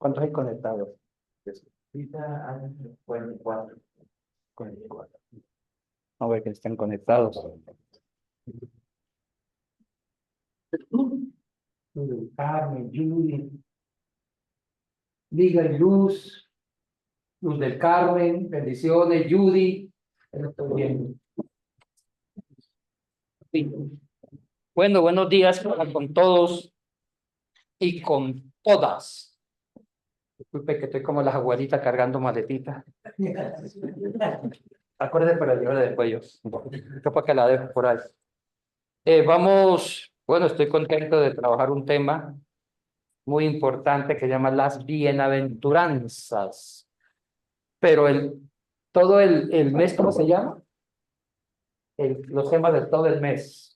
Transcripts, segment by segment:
¿Cuántos hay conectados? Ahorita hay 44. 44. A ver que estén conectados. Carmen, Judy, Liga y Luz, Luz del Carmen, bendiciones, Judy. Lo estoy viendo. Sí. Bueno, buenos días con todos y con todas. Disculpe que estoy como las abuelitas cargando maletitas. Acuérdate para llevarla del cuello. Capaz que la dejo por ahí. Bueno, estoy contento de trabajar un tema muy importante que se llama las bienaventuranzas. Pero todo el mes, ¿cómo se llama? Los temas de todo el mes.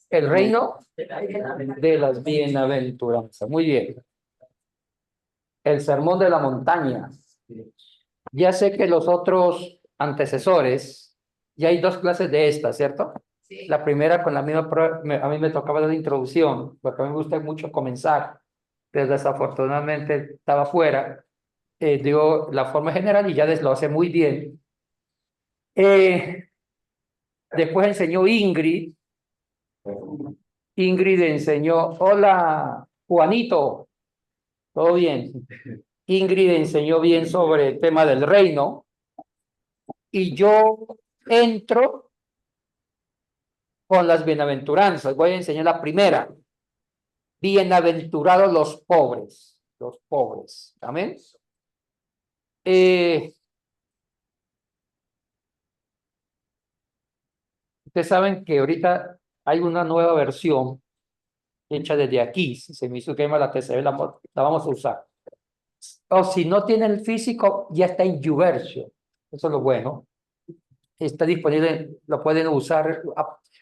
El reino de las bienaventuranzas. Muy bien. El sermón de la montaña. Ya sé que los otros antecesores, ya hay dos clases de esta, ¿cierto? Sí. La primera con la misma prueba, a mí me tocaba la introducción, porque a mí me gusta mucho comenzar, pero desafortunadamente estaba fuera. Dio la forma general y ya lo hace muy bien. Después enseñó Ingrid. Ingrid enseñó, hola, Juanito, ¿todo bien? Ingrid enseñó bien sobre el tema del reino. Y yo entro con las bienaventuranzas. Voy a enseñar la primera. Bienaventurados los pobres. Los pobres. Amén. Ustedes saben que ahorita hay una nueva versión hecha desde aquí. Si se me hizo que llama la TCB, la vamos a usar. O si no tiene el físico, ya está en YouVersion. Eso es lo bueno. Está disponible, lo pueden usar.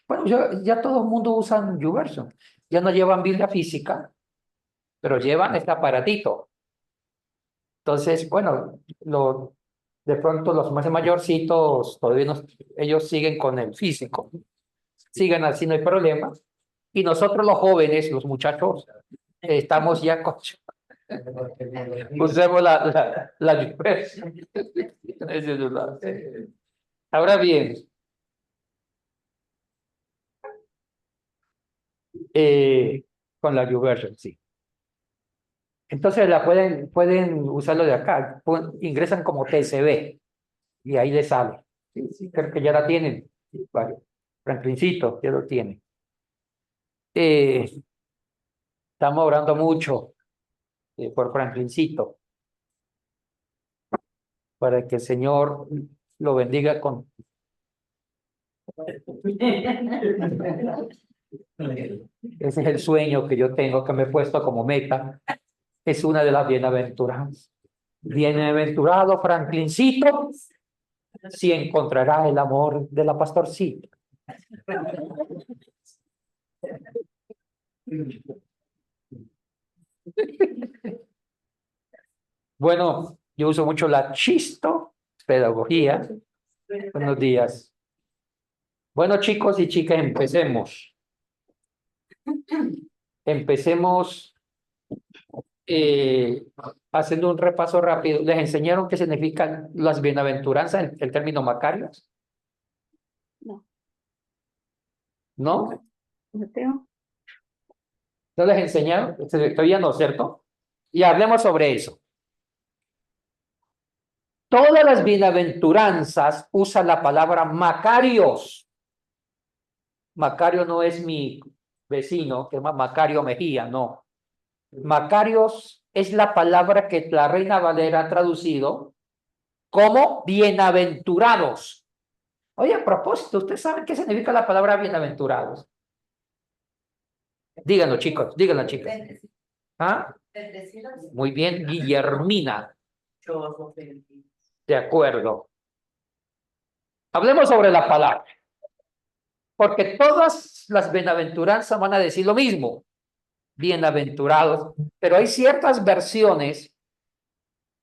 Bueno, ya todo el mundo usa YouVersion. Ya no llevan Biblia física, pero llevan este aparatito. Entonces, bueno, de pronto los más mayorcitos, todavía ellos siguen con el físico. Sigan así, no hay problema. Y nosotros los jóvenes, los muchachos, estamos ya con... Usemos la YouVersion. Ahora bien, con la YouVersion, sí. Entonces pueden usarlo de acá, ingresan como TCB y ahí les sale. Sí, creo que ya la tienen. Vale. Franklincito, ya lo tiene. Estamos orando mucho por Franklincito para que el Señor lo bendiga con... Ese es el sueño que yo tengo, que me he puesto como meta. Es una de las bienaventuranzas. Bienaventurado Franklincito, si encontrará el amor de la pastorcita. Bueno, yo uso mucho la chistopedagogía. Buenos días. Bueno, chicos y chicas, empecemos. Empecemos haciendo un repaso rápido. ¿Les enseñaron qué significan las bienaventuranzas, el término Macarios? No. ¿No? Mateo. ¿No les enseñaron? Todavía no, ¿cierto? Y hablemos sobre eso. Todas las bienaventuranzas usan la palabra Macarios. Macario no es mi vecino, que es Macario Mejía, no. Macarios es la palabra que la Reina Valera ha traducido como bienaventurados. Oye, a propósito, ¿ustedes saben qué significa la palabra bienaventurados? Díganlo, chicos, díganlo, chicas. ¿Ah? Muy bien, Guillermina. De acuerdo. Hablemos sobre la palabra. Porque todas las bienaventuranzas van a decir lo mismo. Bienaventurados. Pero hay ciertas versiones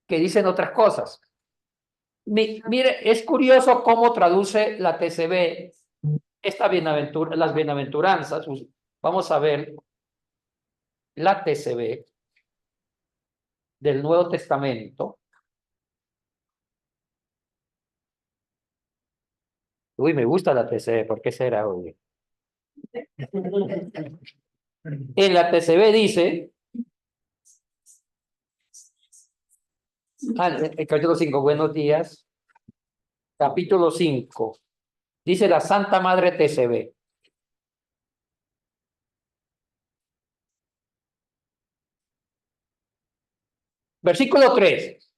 que dicen otras cosas. Mire, es curioso cómo traduce la TCB las bienaventuranzas. Vamos a ver. la TCB del Nuevo Testamento. Uy, me gusta la TCB, ¿por qué será hoy? En la TCB dice, el capítulo 5, buenos días, capítulo 5, dice la Santa Madre TCB. Versículo 3,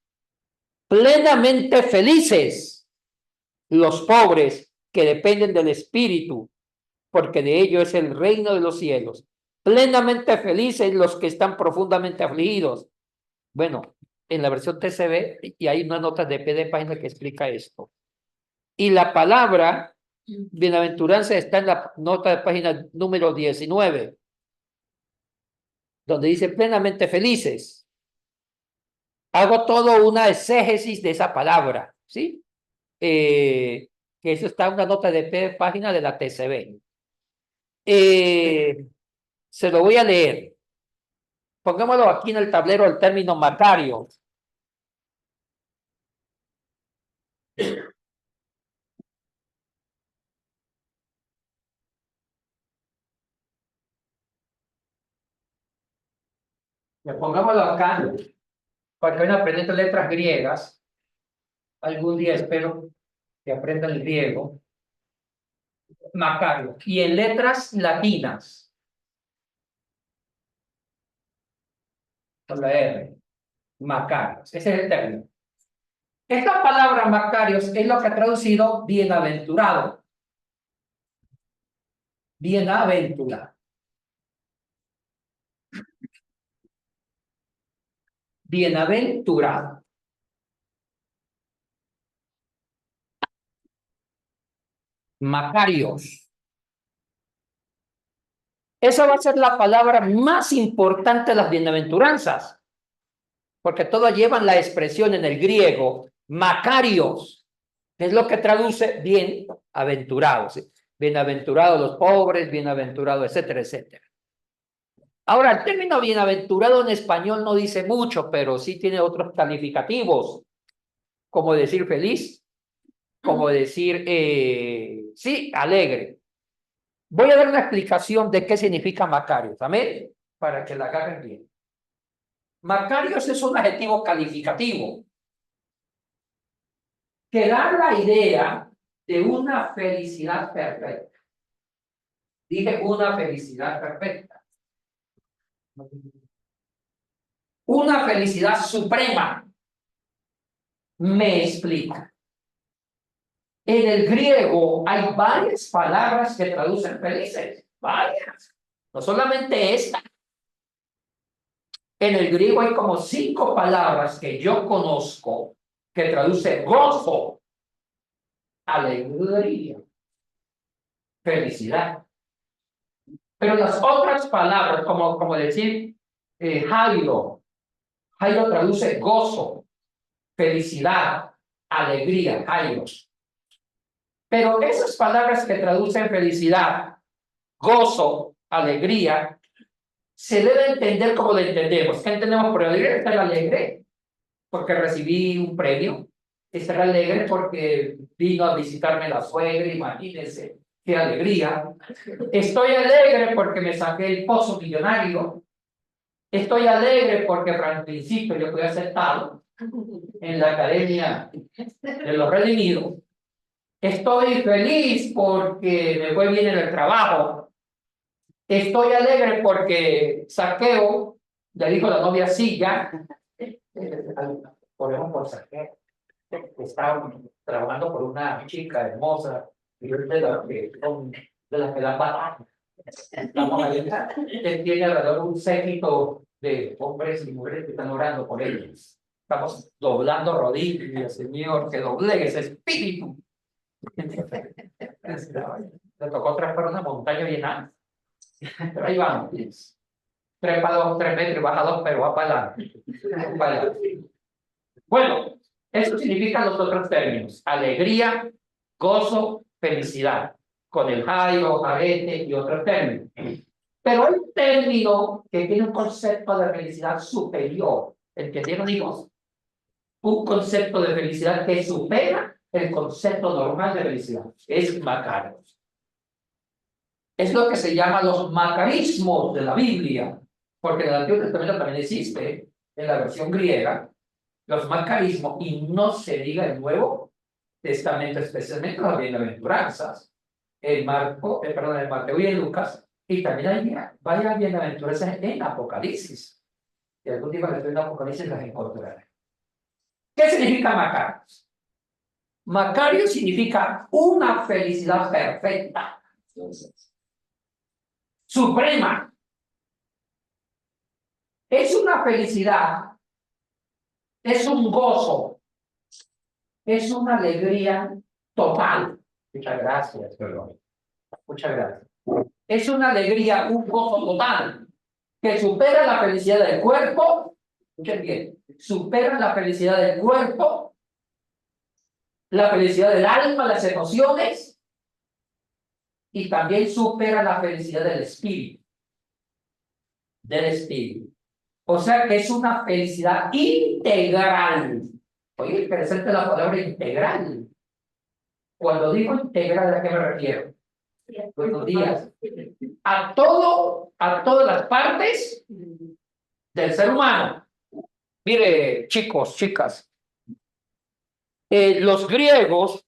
plenamente felices los pobres que dependen del Espíritu, porque de ello es el reino de los cielos. Plenamente felices los que están profundamente afligidos. Bueno, en la versión TCB, y hay una nota de pie de página que explica esto. Y la palabra bienaventuranza está en la nota de página número 19, donde dice plenamente felices. Hago todo una exégesis de esa palabra, ¿sí? Que eso está en una nota de pie de página de la TCB. Se lo voy a leer. Pongámoslo aquí en el tablero el término Macario. Pongámoslo acá, porque van aprendiendo letras griegas. Algún día espero que aprendan el griego. Macario. Y en letras latinas, con la R, Macarios. Ese es el término. Esta palabra Macarios es lo que ha traducido bienaventurado. Bienaventurado. Bienaventurado. Macarios. Esa va a ser la palabra más importante de las bienaventuranzas, porque todas llevan la expresión en el griego, Macarios, que es lo que traduce bienaventurados. Bienaventurados los pobres, bienaventurados, etcétera, etcétera. Ahora, el término bienaventurado en español no dice mucho, pero sí tiene otros calificativos, como decir feliz, como decir, sí, alegre. Voy a dar una explicación de qué significa Macarios, ¿amén? Para que la agarren bien. Macarios es un adjetivo calificativo que da la idea de una felicidad perfecta. Dije una felicidad perfecta. Una felicidad suprema. Me explica. En el griego hay varias palabras que traducen felices. Varias. No solamente esta. En el griego hay como 5 palabras que yo conozco que traducen gozo, alegría, felicidad. Pero las otras palabras, como decir Jairo traduce gozo, felicidad, alegría, Jairo. Pero esas palabras que traducen felicidad, gozo, alegría, se debe entender como lo entendemos. ¿Qué entendemos por alegre? Estar alegre porque recibí un premio. Estar alegre porque vino a visitarme la suegra, imagínense, qué alegría. Estoy alegre porque me saqué el pozo millonario. Estoy alegre porque al principio yo fui aceptado en la Academia de los Redimidos. Estoy feliz porque me fue bien en el trabajo. Estoy alegre porque Saqueo le dijo a la novia sí, ya. Ponemos por Saqueo. Estaba trabajando por una chica hermosa y yo de las que dan batalla. Estamos ahí. Él tiene alrededor un séquito de hombres y mujeres que están orando por ellos. Estamos doblando rodillas, Señor, que doblegue ese espíritu. Le tocó trepar una montaña llena. Pero ahí vamos. Trepa 2, 3 metros, baja 2, pero va para adelante. Bueno, eso significa los otros términos: alegría, gozo, felicidad, con el jairo, jarete y otros términos. Pero hay un término que tiene un concepto de felicidad superior. El que tiene hijos, un concepto de felicidad que supera el concepto normal de felicidad. Es Macarios. Es lo que se llama los macarismos de la Biblia, porque en el Antiguo Testamento también existe, en la versión griega, los macarismos, y no se diga el Nuevo Testamento, especialmente las bienaventuranzas, el Mateo y el Lucas, y también hay varias bienaventuranzas en Apocalipsis. Y algún día que estoy en Apocalipsis las encontraré. ¿Qué significa Macarios? Macario significa una felicidad perfecta, suprema. Es una felicidad, es un gozo, es una alegría total. Muchas gracias, perdón. Muchas gracias. Es una alegría, un gozo total, que supera la felicidad del cuerpo. Escuchen bien, supera la felicidad del cuerpo, la felicidad del alma, las emociones, y también supera la felicidad del espíritu. Del espíritu. O sea que es una felicidad integral. Oye, interesante la palabra integral. Cuando digo integral, ¿a qué me refiero? Buenos días. A todas las partes del ser humano. Mire, chicos, chicas, los griegos,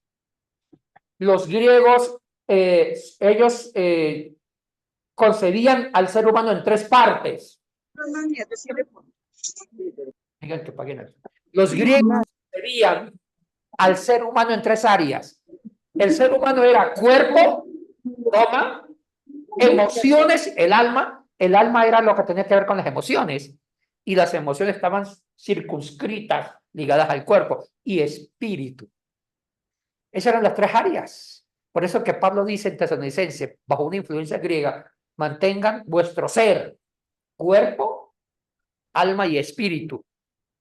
ellos concebían al ser humano en tres partes. Digan que paguen aquí. Los griegos concebían al ser humano en tres áreas. El ser humano era cuerpo, toma, emociones, el alma. El alma era lo que tenía que ver con las emociones. Y las emociones estaban circunscritas, ligadas al cuerpo. Y espíritu. Esas eran las tres áreas. Por eso que Pablo dice en Tesalonicenses, bajo una influencia griega, mantengan vuestro ser, cuerpo, alma y espíritu.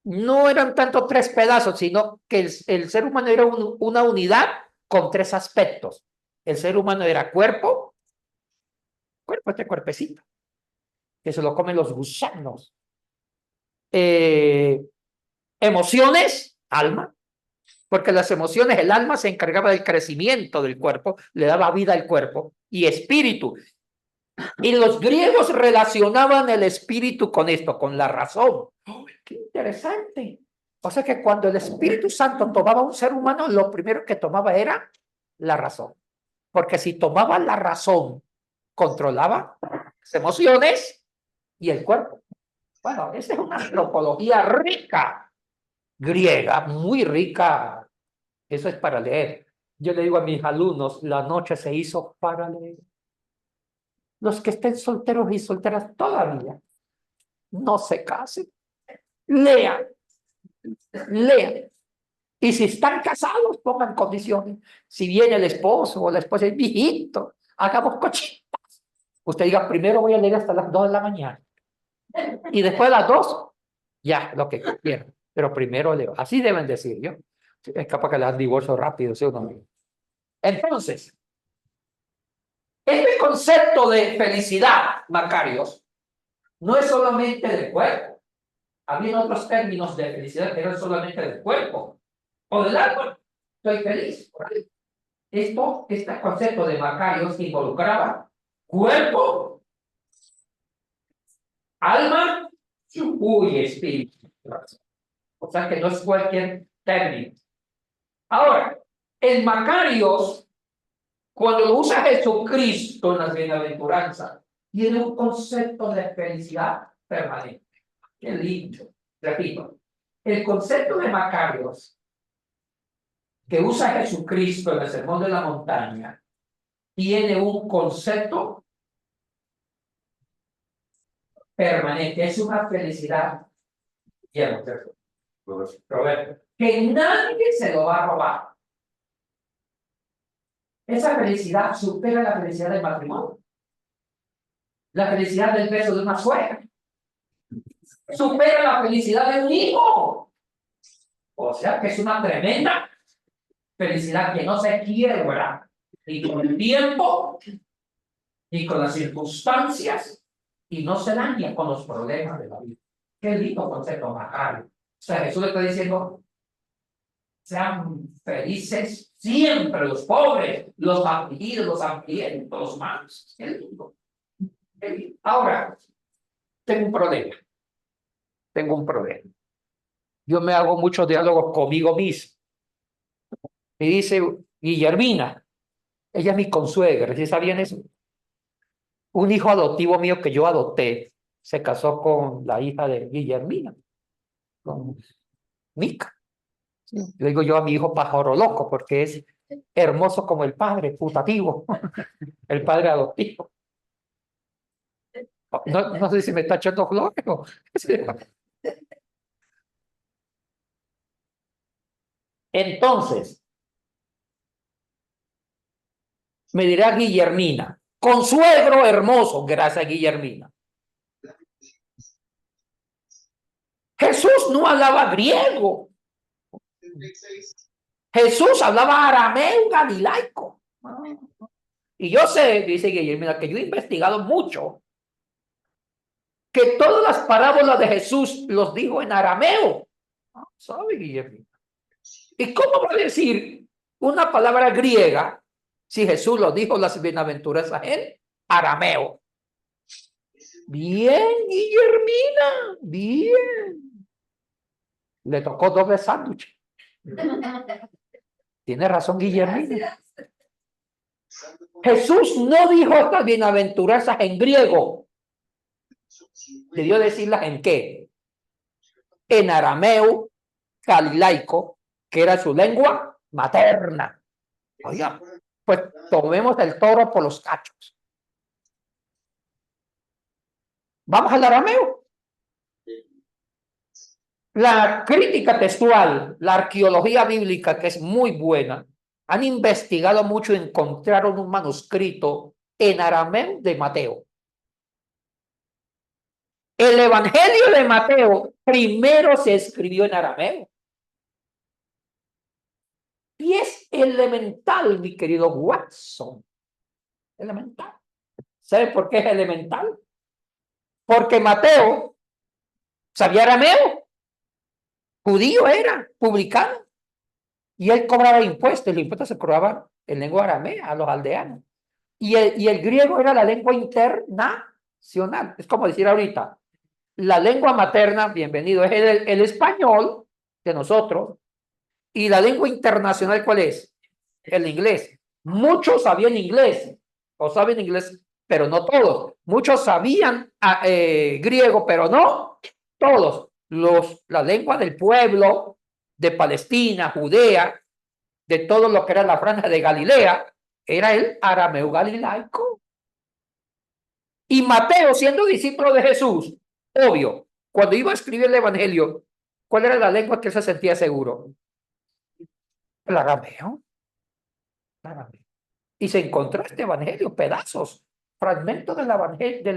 No eran tanto tres pedazos, sino que el ser humano era una unidad con tres aspectos. El ser humano era cuerpo, este cuerpecito, que se lo comen los gusanos. Emociones, alma, porque las emociones, el alma se encargaba del crecimiento del cuerpo, le daba vida al cuerpo, y espíritu. Y los griegos relacionaban el espíritu con esto, con la razón. ¡Oh, qué interesante! O sea que cuando el Espíritu Santo tomaba a un ser humano, lo primero que tomaba era la razón. Porque si tomaba la razón, controlaba las emociones y el cuerpo. Bueno, esa es una antropología rica, griega, muy rica. Eso es para leer. Yo le digo a mis alumnos, la noche se hizo para leer. Los que estén solteros y solteras todavía, no se casen. Lean. Lean. Y si están casados, pongan condiciones. Si viene el esposo o la esposa, es viejito, hagamos cochitas. Usted diga, primero voy a leer hasta las 2 de la mañana. Y después de las 2, ya, lo que quieran. Pero primero leo. Así deben decir, ¿yo? Es capaz que le dan divorcio rápido, ¿sí o no? Entonces, este concepto de felicidad, Macarios, no es solamente del cuerpo. Había otros términos de felicidad que eran solamente del cuerpo o del alma. Estoy feliz. Este concepto de Macarios involucraba cuerpo, alma y espíritu. O sea que no es cualquier término. Ahora, el Macarios, cuando lo usa Jesucristo en las bienaventuranzas, tiene un concepto de felicidad permanente. Qué lindo. Repito, el concepto de Macarios que usa Jesucristo en el Sermón de la Montaña tiene un concepto permanente, es una felicidad Roberto, que nadie se lo va a robar. Esa felicidad supera la felicidad del matrimonio, la felicidad del beso de una suegra, supera la felicidad de un hijo. O sea que es una tremenda felicidad que no se quiebra ni con el tiempo, ni con las circunstancias, y no se daña con los problemas de la vida. Qué lindo concepto, Macario. O sea, Jesús le está diciendo, sean felices siempre los pobres, los afligidos, los hambrientos, los malos. Qué lindo. Qué lindo. Ahora, tengo un problema. Tengo un problema. Yo me hago muchos diálogos conmigo mismo. Me dice Guillermina, ella es mi consuegra, ¿sí sabían eso? Un hijo adoptivo mío que yo adopté se casó con la hija de Guillermina, con Mica. Le digo yo a mi hijo pájaro loco porque es hermoso como el padre, putativo, el padre adoptivo. No sé si me está echando flores. Entonces, me dirá Guillermina, consuegro hermoso, gracias Guillermina. Jesús no hablaba griego. Jesús hablaba arameo galilaico. Y yo sé, dice Guillermina, que yo he investigado mucho, que todas las parábolas de Jesús los dijo en arameo. ¿Sabe, Guillermina? ¿Y cómo va a decir una palabra griega si Jesús lo dijo las bienaventuranzas en arameo? Bien, Guillermina, bien. Le tocó doble sándwich. Tiene razón, Guillermina. Jesús no dijo estas bienaventuranzas en griego. Debió decirlas en qué? En arameo galilaico, que era su lengua materna. Oiga, pues tomemos el toro por los cachos. Vamos al arameo. La crítica textual, la arqueología bíblica, que es muy buena, han investigado mucho y encontraron un manuscrito en arameo de Mateo. El Evangelio de Mateo primero se escribió en arameo. Y es elemental, mi querido Watson. Elemental. ¿Sabe por qué es elemental? Porque Mateo sabía arameo. Judío era, publicano. Y él cobraba impuestos. Los impuestos se cobraban en lengua aramea a los aldeanos. Y el griego era la lengua internacional. Es como decir ahorita, la lengua materna, bienvenido, es el español de nosotros. Y la lengua internacional, ¿cuál es? El inglés. Muchos sabían inglés, o saben inglés, pero no todos. Muchos sabían griego, pero no todos. La lengua del pueblo de Palestina, Judea, de todo lo que era la franja de Galilea, era el arameo galilaico. Y Mateo, siendo discípulo de Jesús, obvio, cuando iba a escribir el Evangelio, ¿cuál era la lengua que él se sentía seguro? El arameo. El arameo. Y se encontró este Evangelio, pedazos, fragmentos del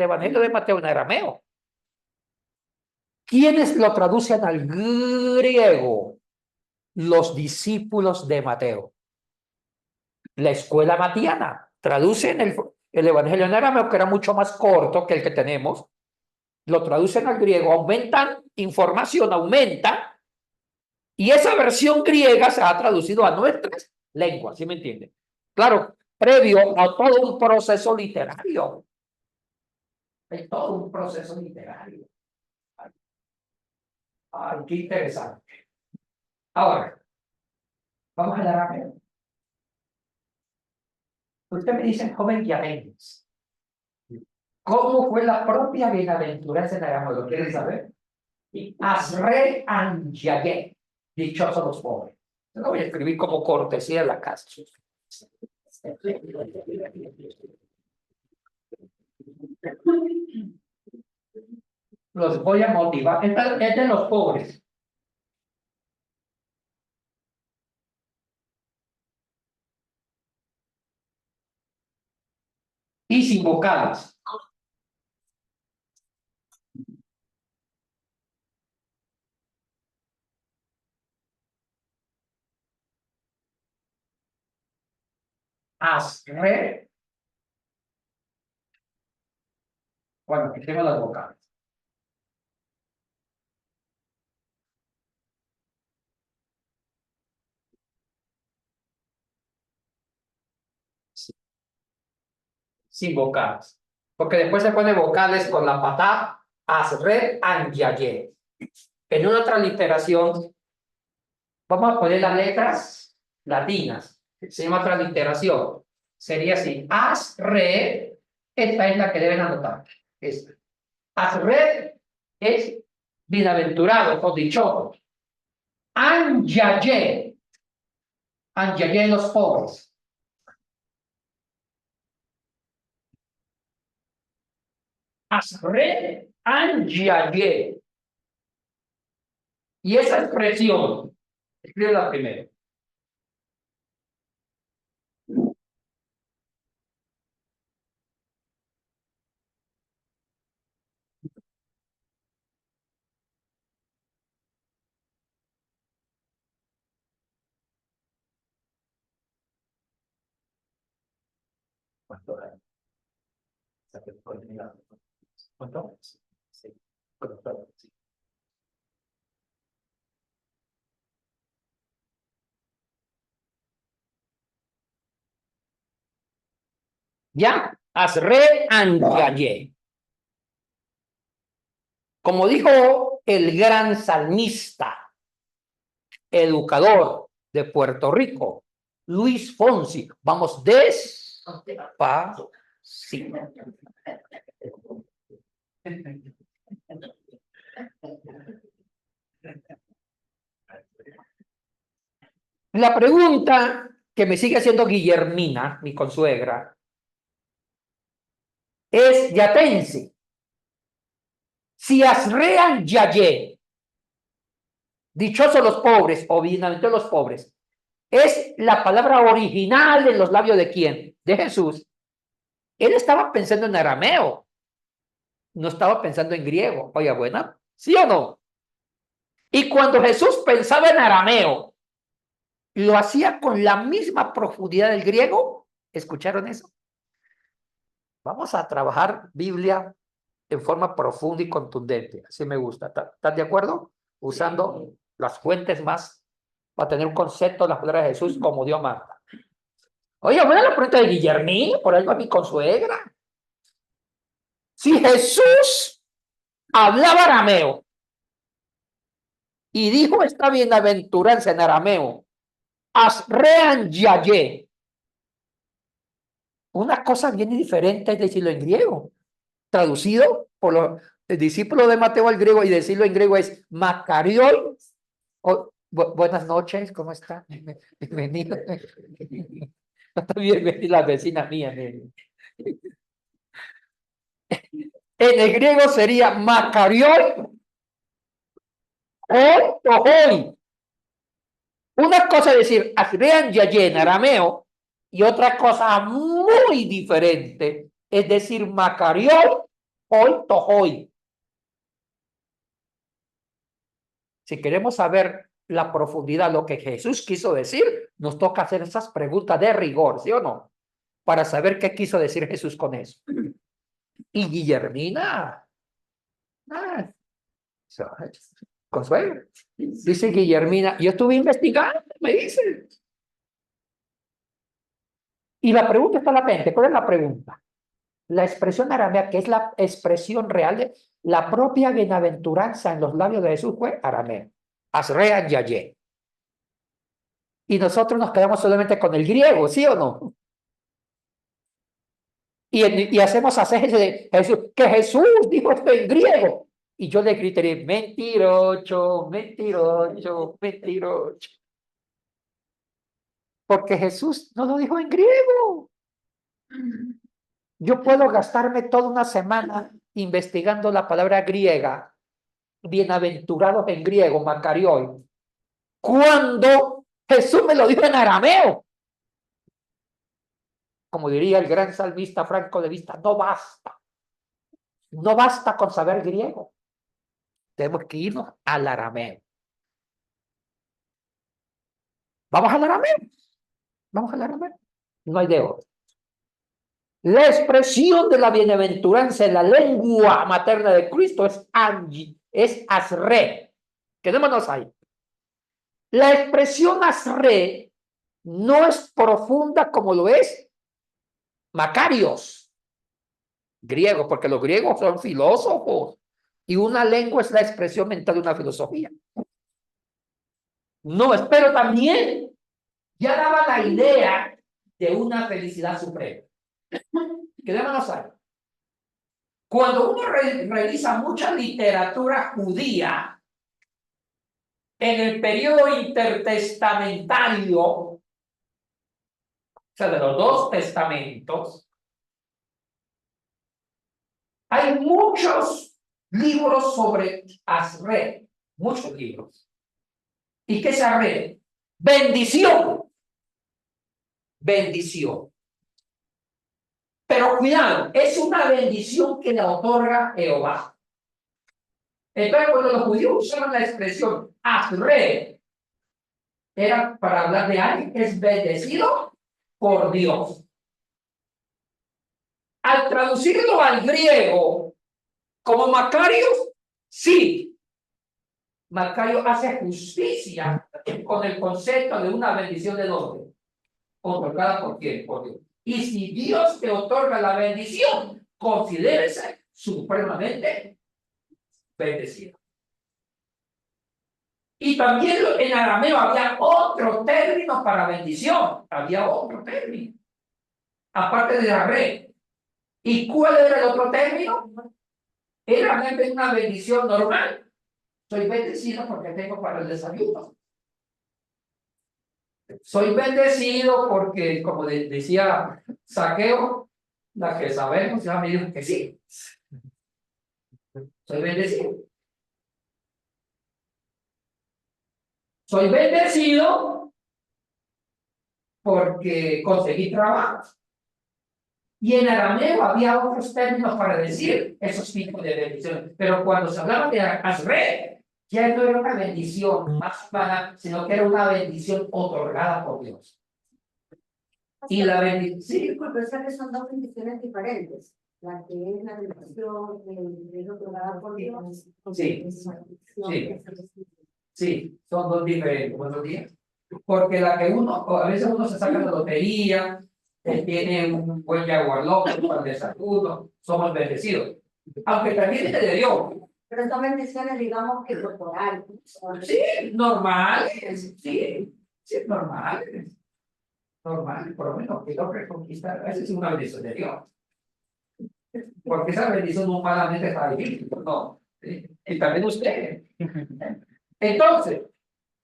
evangelio de Mateo en arameo. ¿Quiénes lo traducen al griego? Los discípulos de Mateo. La escuela matiana traducen el evangelio en arameo, que era mucho más corto que el que tenemos, lo traducen al griego, aumentan información, aumenta, y esa versión griega se ha traducido a nuestras lenguas, ¿sí me entienden? Claro, previo a todo un proceso literario. Hay todo un proceso literario. Ay, qué interesante. Ahora, vamos al arameo. Usted me dice, joven Yarenis, ¿cómo fue la propia bienaventuranza en arameo? ¿Lo quieren saber? Y Asre Anjaye, dichosos los pobres. Yo lo voy a escribir como cortesía de la casa. Los voy a motivar. Esta es de los pobres. Y sin vocales. Asre Bueno, quitemos las vocales. Sin vocales. Porque después se pone vocales con la patá, asre, anyaye. En una transliteración, vamos a poner las letras latinas. Se llama transliteración. Sería así. Asre, esta es la que deben anotar. Esta. Asre es bienaventurado o dichoso. Anyaye. Anyaye los pobres. Asre, anyaye. Y esa expresión, escribe la primera. ¿Cuánto? Sí. Sí. Ya, Asre Anyaye. Como dijo el gran salmista, educador de Puerto Rico, Luis Fonsi, vamos despacito. La pregunta que me sigue haciendo Guillermina, mi consuegra, es yatense. Si Asrean Yaye, dichosos los pobres o bienaventurados los pobres, es la palabra original en los labios de quién? De Jesús. Él estaba pensando en arameo, no estaba pensando en griego. Oye, buena, ¿sí o no? Y cuando Jesús pensaba en arameo, lo hacía con la misma profundidad del griego. ¿Escucharon eso? Vamos a trabajar Biblia en forma profunda y contundente. Así me gusta. ¿Estás de acuerdo? Usando las fuentes más para tener un concepto de las palabras de Jesús como Dios manda. Oye, buena la pregunta de Guillermín, por ahí va mi consuegra. Si Jesús hablaba arameo y dijo esta bienaventuranza en arameo, Asrean Yaye, una cosa bien diferente es decirlo en griego, traducido por los discípulos de Mateo al griego, y decirlo en griego es Macarioi. Buenas noches, ¿cómo está? Bienvenido. Bienvenida la vecina mía. En el griego sería Macarioi o Tohoi. Una cosa es decir Asrean Yaye en arameo, y otra cosa muy diferente es decir Macarioi o Tohoi. Si queremos saber la profundidad, lo que Jesús quiso decir, nos toca hacer esas preguntas de rigor, ¿sí o no? Para saber qué quiso decir Jesús con eso. Y Guillermina, ah, Consuelo, dice Guillermina, yo estuve investigando, me dice. Y la pregunta está latente. ¿Cuál es la pregunta? La expresión aramea, que es la expresión real de la propia bienaventuranza en los labios de Jesús, fue arameo. Asrea Yaye. Y nosotros nos quedamos solamente con el griego, ¿sí o no? Y hacemos asejes de Jesús, que Jesús dijo esto en griego. Y yo le gritaría, mentiroso, mentiroso, mentiroso. Porque Jesús no lo dijo en griego. Yo puedo gastarme toda una semana investigando la palabra griega, bienaventurados en griego, Macarioi, cuando Jesús me lo dijo en arameo. Como diría el gran salmista Franco de Vista, no basta. No basta con saber griego. Tenemos que irnos al arameo. ¿Vamos al arameo? Vamos al arameo. No hay de otro. La expresión de la bienaventuranza en la lengua materna de Cristo es Angie, es Asre. Quedémonos ahí. La expresión Asre no es profunda como lo es Macarios, griego, porque los griegos son filósofos y una lengua es la expresión mental de una filosofía. No, pero también ya daba la idea de una felicidad suprema. Quedémonos ahí. Cuando uno revisa mucha literatura judía en el periodo intertestamentario, o sea, de los dos testamentos, hay muchos libros sobre Asre, muchos libros. ¿Y qué es Asre? Bendición. Bendición. Pero cuidado, es una bendición que le otorga Jehová. Entonces, cuando los judíos usaron la expresión Asre, era para hablar de alguien que es bendecido por Dios. Al traducirlo al griego como Macarios, sí, Macario hace justicia con el concepto de una bendición de dónde, otorgada por quién, por Dios. Y si Dios te otorga la bendición, considérese supremamente bendecido. Y también en arameo había otro término para bendición, había otro término, aparte de la red. ¿Y cuál era el otro término? Era realmente una bendición normal. Soy bendecido porque tengo para el desayuno. Soy bendecido porque, como decía Saqueo, la que sabemos, ya me dijo que sí. Soy bendecido. Soy bendecido porque conseguí trabajo. Y en arameo había otros términos para decir esos tipos de bendiciones. Pero cuando se hablaba de Asre, ya no era una bendición más humana, sino que era una bendición otorgada por Dios. Y la bendición. Sí, porque que son dos bendiciones diferentes. La que es la bendición que es otorgada por Dios. Sí. Sí, son dos diferentes. Buenos días. Porque la que uno, a veces uno se saca la lotería, tiene un buen jaguarlote para el desayuno, somos bendecidos. Aunque también viene de Dios. Pero son bendiciones, digamos, que corporales. Sí, normales, sí, sí, normales. Normal, por lo menos que lo reconquistar, esa es una bendición de Dios. Porque esa bendición humanamente está difícil, ¿no? ¿Sí? Y también usted. Entonces,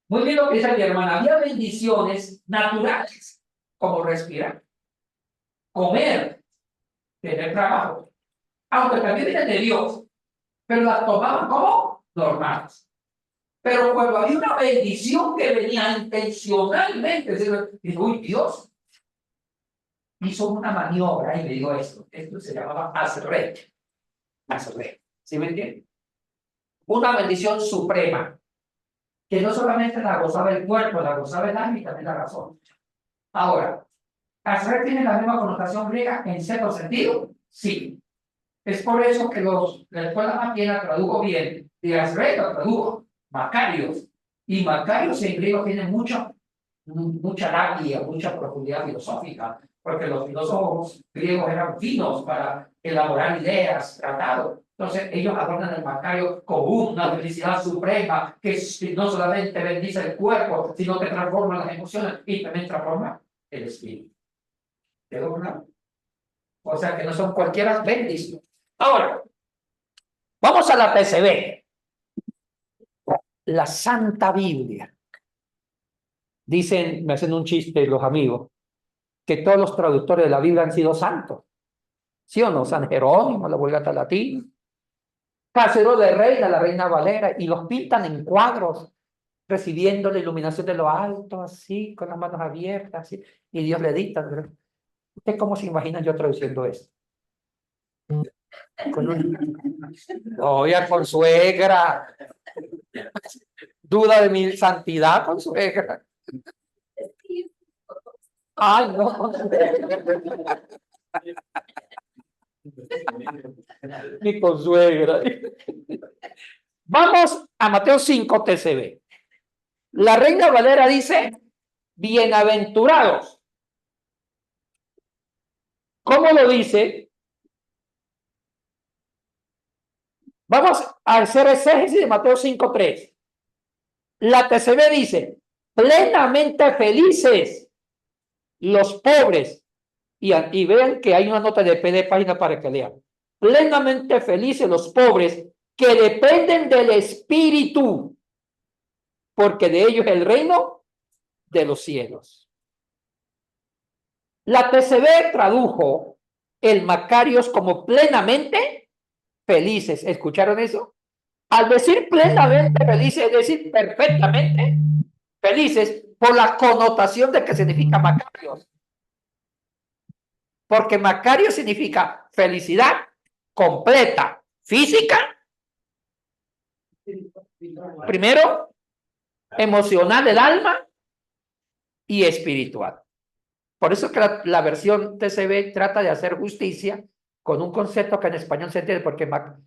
muy bien lo que dice mi hermana, había bendiciones naturales, como respirar, comer, tener trabajo, aunque también vienen de Dios, pero las tomaban como normales. Pero cuando había una bendición que venía intencionalmente, dice, uy, Dios hizo una maniobra y me dijo esto se llamaba Asre. Asre, ¿sí me entienden? Una bendición suprema, que no solamente la gozaba el cuerpo, la gozaba el alma y también la razón. Ahora, ¿Asre tiene la misma connotación griega en cierto sentido? Sí. Es por eso que la escuela Maquena tradujo bien, y Asre lo tradujo, Macarios. Y Macarios en griego tiene mucha labia, mucha profundidad filosófica, porque los filósofos griegos eran finos para elaborar ideas, tratados. Entonces ellos abordan el Macario como una felicidad suprema que no solamente bendice el cuerpo, sino que transforma las emociones y también transforma el espíritu. ¿Quedó claro? O sea que no son cualquiera bendiciones. Ahora, vamos a la TCB, la Santa Biblia. Dicen, me hacen un chiste los amigos, que todos los traductores de la Biblia han sido santos. ¿Sí o no? San Jerónimo, la Vulgata Latina, Casero de Reina, la Reina Valera, y los pintan en cuadros, recibiendo la iluminación de lo alto, así, con las manos abiertas, así, y Dios le dicta. ¿Usted cómo se imagina yo traduciendo esto? Oiga, con suegra. Duda de mi santidad con suegra. Ay, no. Mi consuegra. Vamos a Mateo 5, TCB. La Reina Valera dice, bienaventurados. ¿Cómo lo dice? Vamos a hacer exégesis de Mateo 5:3. La TCB dice, plenamente felices los pobres. Y vean que hay una nota de pie de página para que lean. Plenamente felices los pobres que dependen del Espíritu, porque de ellos es el reino de los cielos. La TCB tradujo el Macarios como plenamente felices. ¿Escucharon eso? Al decir plenamente felices, es decir, perfectamente felices, por la connotación de que significa Macarios. Porque Macario significa felicidad completa, física, primero, emocional del alma y espiritual. Por eso que la versión TCB trata de hacer justicia con un concepto que en español se entiende,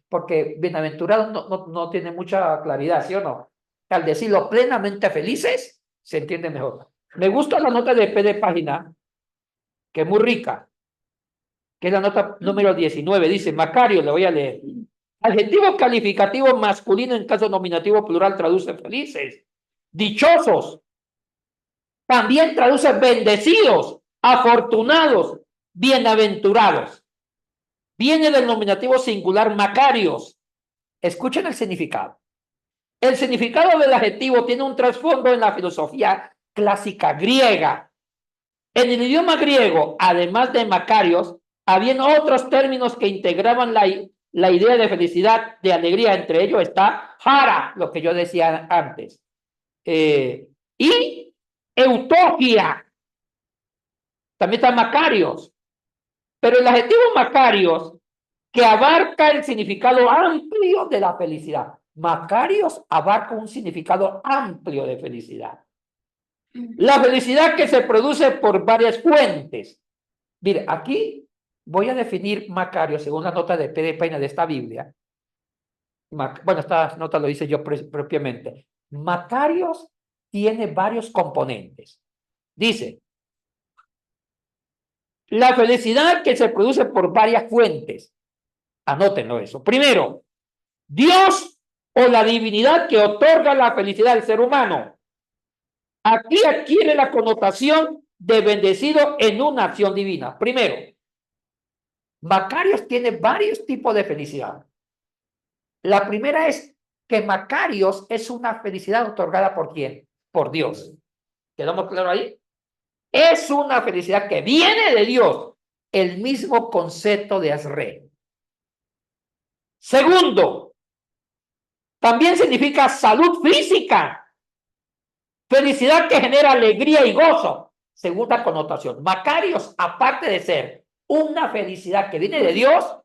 porque bienaventurado no tiene mucha claridad, ¿sí o no? Al decirlo plenamente felices, se entiende mejor. Me gusta la nota de pie de página, que es muy rica, que es la nota número 19, dice, Macario, le voy a leer. Adjetivo calificativo masculino en caso nominativo plural traduce felices, dichosos, también traduce bendecidos, afortunados, bienaventurados. Viene del nominativo singular Macarios. Escuchen el significado. El significado del adjetivo tiene un trasfondo en la filosofía clásica griega. En el idioma griego, además de Macarios, habían otros términos que integraban la idea de felicidad, de alegría. Entre ellos está Jara, lo que yo decía antes. Y Eutogia. También está Macarios. Pero el adjetivo Macarios, que abarca el significado amplio de la felicidad. Macarios abarca un significado amplio de felicidad. La felicidad que se produce por varias fuentes. Mire, aquí voy a definir Macario según la nota de pie de página de esta Biblia. Bueno, esta nota lo hice yo propiamente. Macarios tiene varios componentes. Dice, la felicidad que se produce por varias fuentes. Anótenlo eso. Primero, Dios o la divinidad que otorga la felicidad al ser humano. Aquí adquiere la connotación de bendecido en una acción divina. Primero, Macarios tiene varios tipos de felicidad. La primera es que Macarios es una felicidad otorgada ¿por quién? Por Dios. ¿Quedamos claro ahí? Es una felicidad que viene de Dios, el mismo concepto de Azre. Segundo, también significa salud física, felicidad que genera alegría y gozo. Segunda connotación, Macarios, aparte de ser una felicidad que viene de Dios,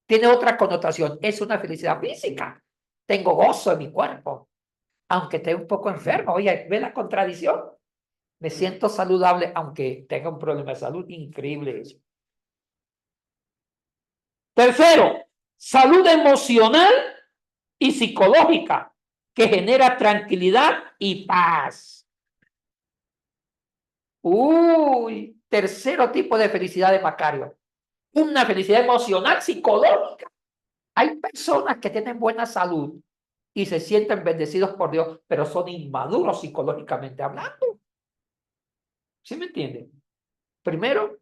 tiene otra connotación, es una felicidad física. Tengo gozo en mi cuerpo, aunque esté un poco enfermo. Oye, ¿ve la contradicción? Me siento saludable aunque tenga un problema de salud. Increíble eso. Tercero, salud emocional y psicológica que genera tranquilidad y paz. Tercero tipo de felicidad de Macario. Una felicidad emocional, psicológica. Hay personas que tienen buena salud y se sienten bendecidos por Dios, pero son inmaduros psicológicamente hablando. ¿Sí me entienden? Primero,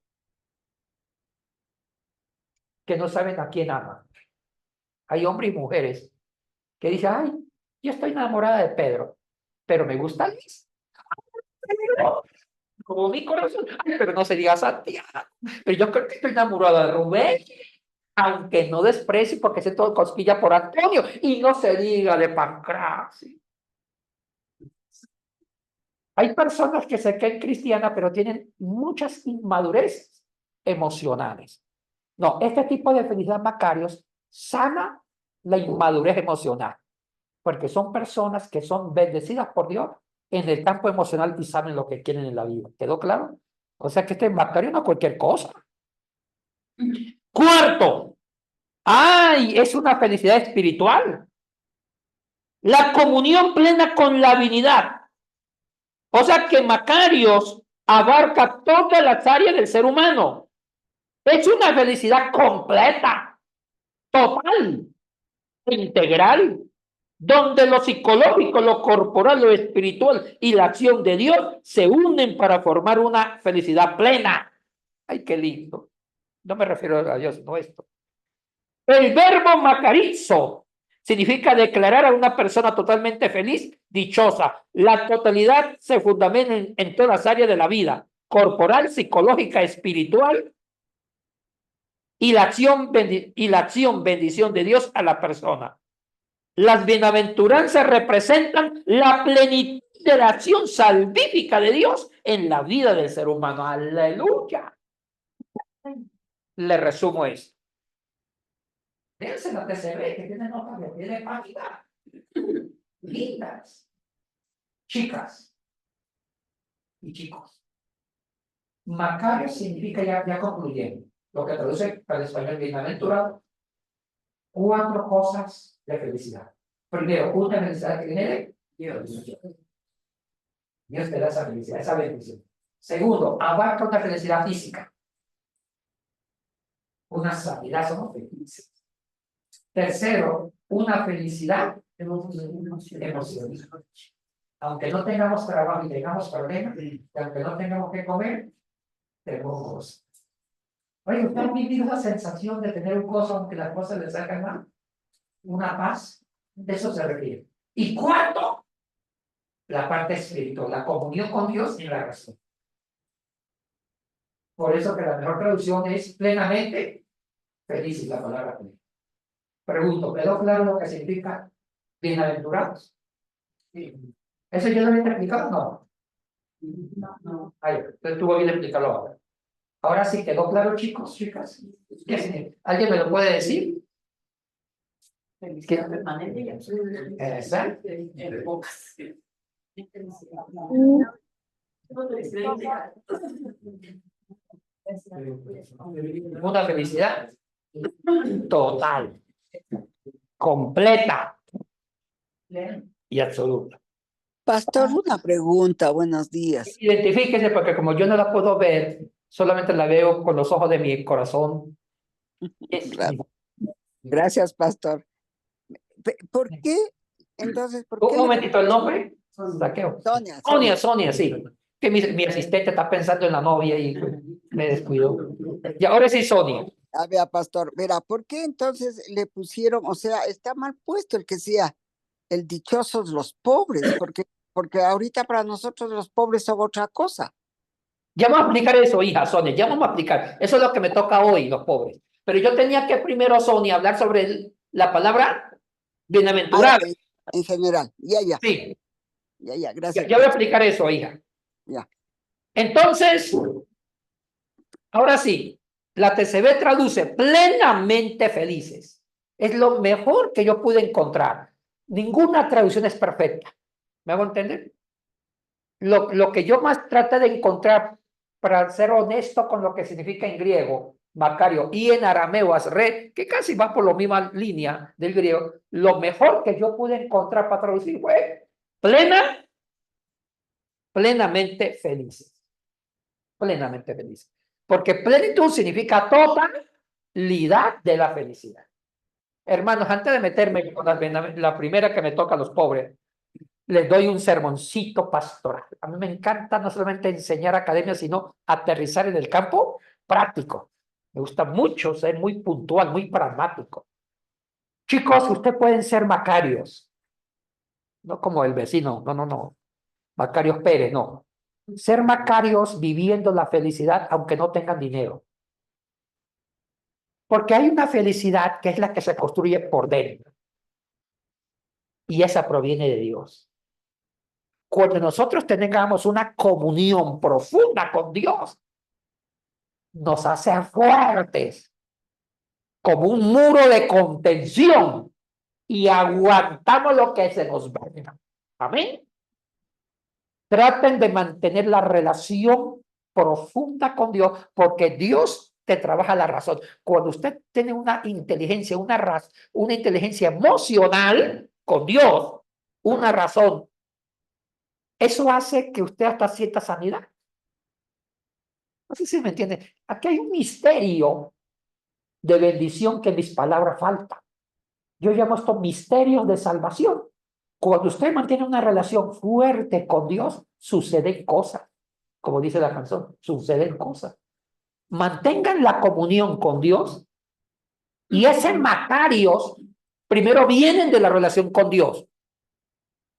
que no saben a quién aman. Hay hombres y mujeres que dicen, ay, yo estoy enamorada de Pedro, pero me gusta Luis. Como mi corazón, ay, pero no se diga Santiago. Pero yo creo que estoy enamorada de Rubén, aunque no desprecie porque se todo cosquilla por Antonio, y no se diga de Pancracio. Hay personas que se creen cristianas, pero tienen muchas inmadureces emocionales. No, este tipo de felicidad Macarios sana la inmadurez emocional, porque son personas que son bendecidas por Dios en el campo emocional y saben lo que quieren en la vida. ¿Quedó claro? O sea que este Macario no es cualquier cosa. Cuarto, ¡ay! Es una felicidad espiritual. La comunión plena con la divinidad. O sea que Macarios abarca todas las áreas del ser humano. Es una felicidad completa, total, integral, donde lo psicológico, lo corporal, lo espiritual y la acción de Dios se unen para formar una felicidad plena. ¡Ay, qué lindo! No me refiero a Dios, no esto. El verbo macarizo significa declarar a una persona totalmente feliz, dichosa. La totalidad se fundamenta en todas las áreas de la vida, corporal, psicológica, espiritual, y la acción bendición de Dios a la persona. Las bienaventuranzas representan la plenitud de la acción salvífica de Dios en la vida del ser humano. ¡Aleluya! Le resumo esto. Déjense la TCB, que tiene notas de pie de página. Lindas. Chicas y chicos. Macario significa, ya concluyendo, lo que traduce para el español bienaventurado, 4 cosas de felicidad. Primero, una felicidad que viene de Dios. Dios te da esa felicidad, esa bendición. Segundo, abarca una felicidad física. Una sanidad, somos felices. Tercero, una felicidad emocional. Aunque no tengamos trabajo y tengamos problemas, aunque no tengamos que comer, tenemos. Oye, ¿usted ha vivido la sensación de tener un gozo aunque las cosas le salgan mal? Una paz, de eso se refiere. Y cuarto, la parte espiritual, la comunión con Dios y la razón. Por eso que la mejor traducción es plenamente feliz, y la palabra plena. Pregunto, ¿quedó claro lo que significa bienaventurados? Sí. ¿Eso yo lo había explicado? No. No. Ahí, estuvo bien explicarlo ahora. Ahora sí quedó claro, chicos, chicas. ¿Qué significa? ¿Alguien me lo puede decir? Felicidad permanente y absoluta. Exacto. Una felicidad total, completa y absoluta. Pastor, una pregunta, buenos días. Identifíquese, porque como yo no la puedo ver, solamente la veo con los ojos de mi corazón. Claro. Gracias, Pastor. ¿Por qué? Entonces, ¿por qué Un momentito, ¿el nombre? Saqueo. Sonia. Sonia, sí. Que mi asistente está pensando en la novia y me descuidó. Y ahora sí, Sonia. A ver, Pastor, verá, ¿por qué entonces le pusieron, o sea, está mal puesto el que sea el dichosos los pobres? Porque ahorita para nosotros los pobres son otra cosa. Ya vamos a explicar eso, hija, Sonia, ya vamos a explicar. Eso es lo que me toca hoy, los pobres. Pero yo tenía que primero, Sonia, hablar sobre la palabra bienaventurado. En general, ya. Sí. Ya, gracias. Ya voy a explicar eso, hija. Ya. Entonces, ahora sí, la TCB traduce plenamente felices. Es lo mejor que yo pude encontrar. Ninguna traducción es perfecta. ¿Me hago entender? Lo que yo más traté de encontrar, para ser honesto con lo que significa en griego, Macario, y en arameo, asre, que casi va por la misma línea del griego, lo mejor que yo pude encontrar para traducir fue plenamente felices. Plenamente felices. Porque plenitud significa totalidad de la felicidad. Hermanos, antes de meterme con la primera que me toca a los pobres, les doy un sermoncito pastoral. A mí me encanta no solamente enseñar academia, sino aterrizar en el campo práctico. Me gusta mucho ser muy puntual, muy pragmático. Chicos, ustedes pueden ser macarios, no como el vecino, no. Macarios Pérez, no. Ser macarios viviendo la felicidad aunque no tengan dinero. Porque hay una felicidad que es la que se construye por dentro. Y esa proviene de Dios. Cuando nosotros tengamos una comunión profunda con Dios, nos hace fuertes, como un muro de contención, y aguantamos lo que se nos venga. Amén. Traten de mantener la relación profunda con Dios, porque Dios te trabaja la razón. Cuando usted tiene una inteligencia, una inteligencia emocional con Dios, una razón, eso hace que usted hasta sienta sanidad. No sé si me entiende. Aquí hay un misterio de bendición que en mis palabras falta. Yo llamo esto misterios de salvación. Cuando usted mantiene una relación fuerte con Dios, suceden cosas. Como dice la canción, suceden cosas. Mantengan la comunión con Dios y ese macarios primero vienen de la relación con Dios.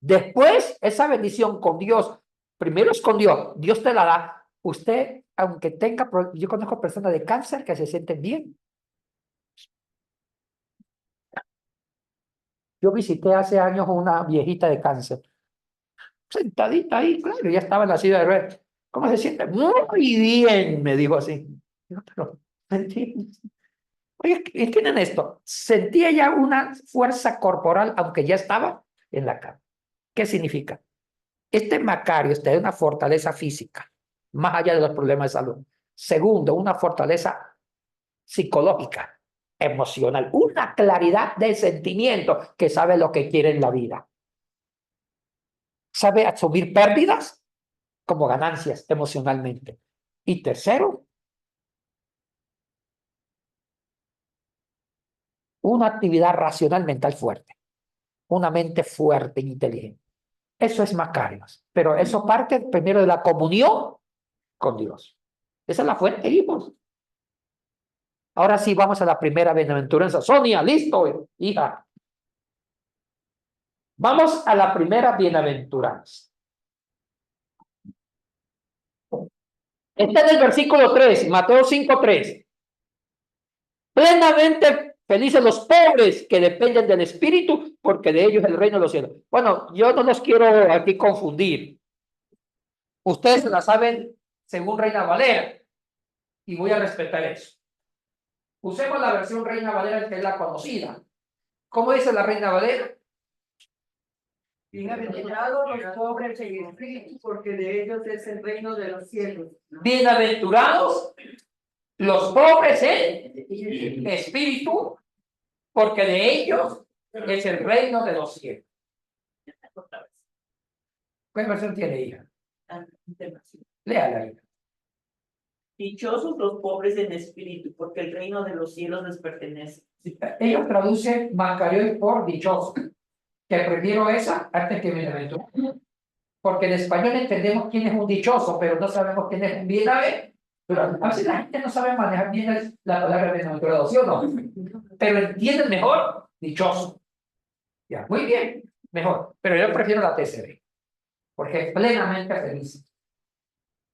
Después, esa bendición con Dios, primero es con Dios, Dios te la da. Usted, aunque tenga, yo conozco personas de cáncer que se sienten bien. Yo visité hace años una viejita de cáncer, sentadita ahí, claro, ya estaba en la silla de ruedas. ¿Cómo se siente? Muy bien, me dijo así. Digo, pero, ¿me entiendes? Oye, ¿entienden esto? Sentía ya una fuerza corporal, aunque ya estaba en la cama. ¿Qué significa? Este Macario está de una fortaleza física, más allá de los problemas de salud. Segundo, una fortaleza psicológica, emocional, una claridad de sentimiento que sabe lo que quiere en la vida. Sabe asumir pérdidas como ganancias emocionalmente. Y tercero, una actividad racional mental fuerte, una mente fuerte e inteligente. Eso es Macarios, pero eso parte primero de la comunión con Dios. Esa es la fuente, hijos. Ahora sí, vamos a la primera bienaventuranza. Sonia, listo, hija. Vamos a la primera bienaventuranza. Está en el versículo 3, Mateo 5:3. Plenamente felices los pobres que dependen del Espíritu, porque de ellos es el reino de los cielos. Bueno, yo no los quiero aquí confundir. Ustedes la saben según Reina Valera, y voy a respetar eso. Usemos la versión Reina Valera, que es la conocida. ¿Cómo dice la Reina Valera? Bienaventurados los pobres en espíritu, porque de ellos es el reino de los cielos. Bienaventurados los pobres en espíritu, porque de ellos es el reino de los cielos. ¿Qué versión tiene, hija? Léala, hija. Dichosos los pobres en espíritu, porque el reino de los cielos les pertenece. Ellos traducen Macarios por dichoso, que prefiero esa antes que bienaventurado. Porque en español entendemos quién es un dichoso, pero no sabemos quién es un bienaventurado. Pero a veces la gente no sabe manejar bien la palabra bienaventurado, ¿sí o no? Pero entienden mejor dichoso. Ya, muy bien, mejor. Pero yo prefiero la TCB, porque es plenamente feliz.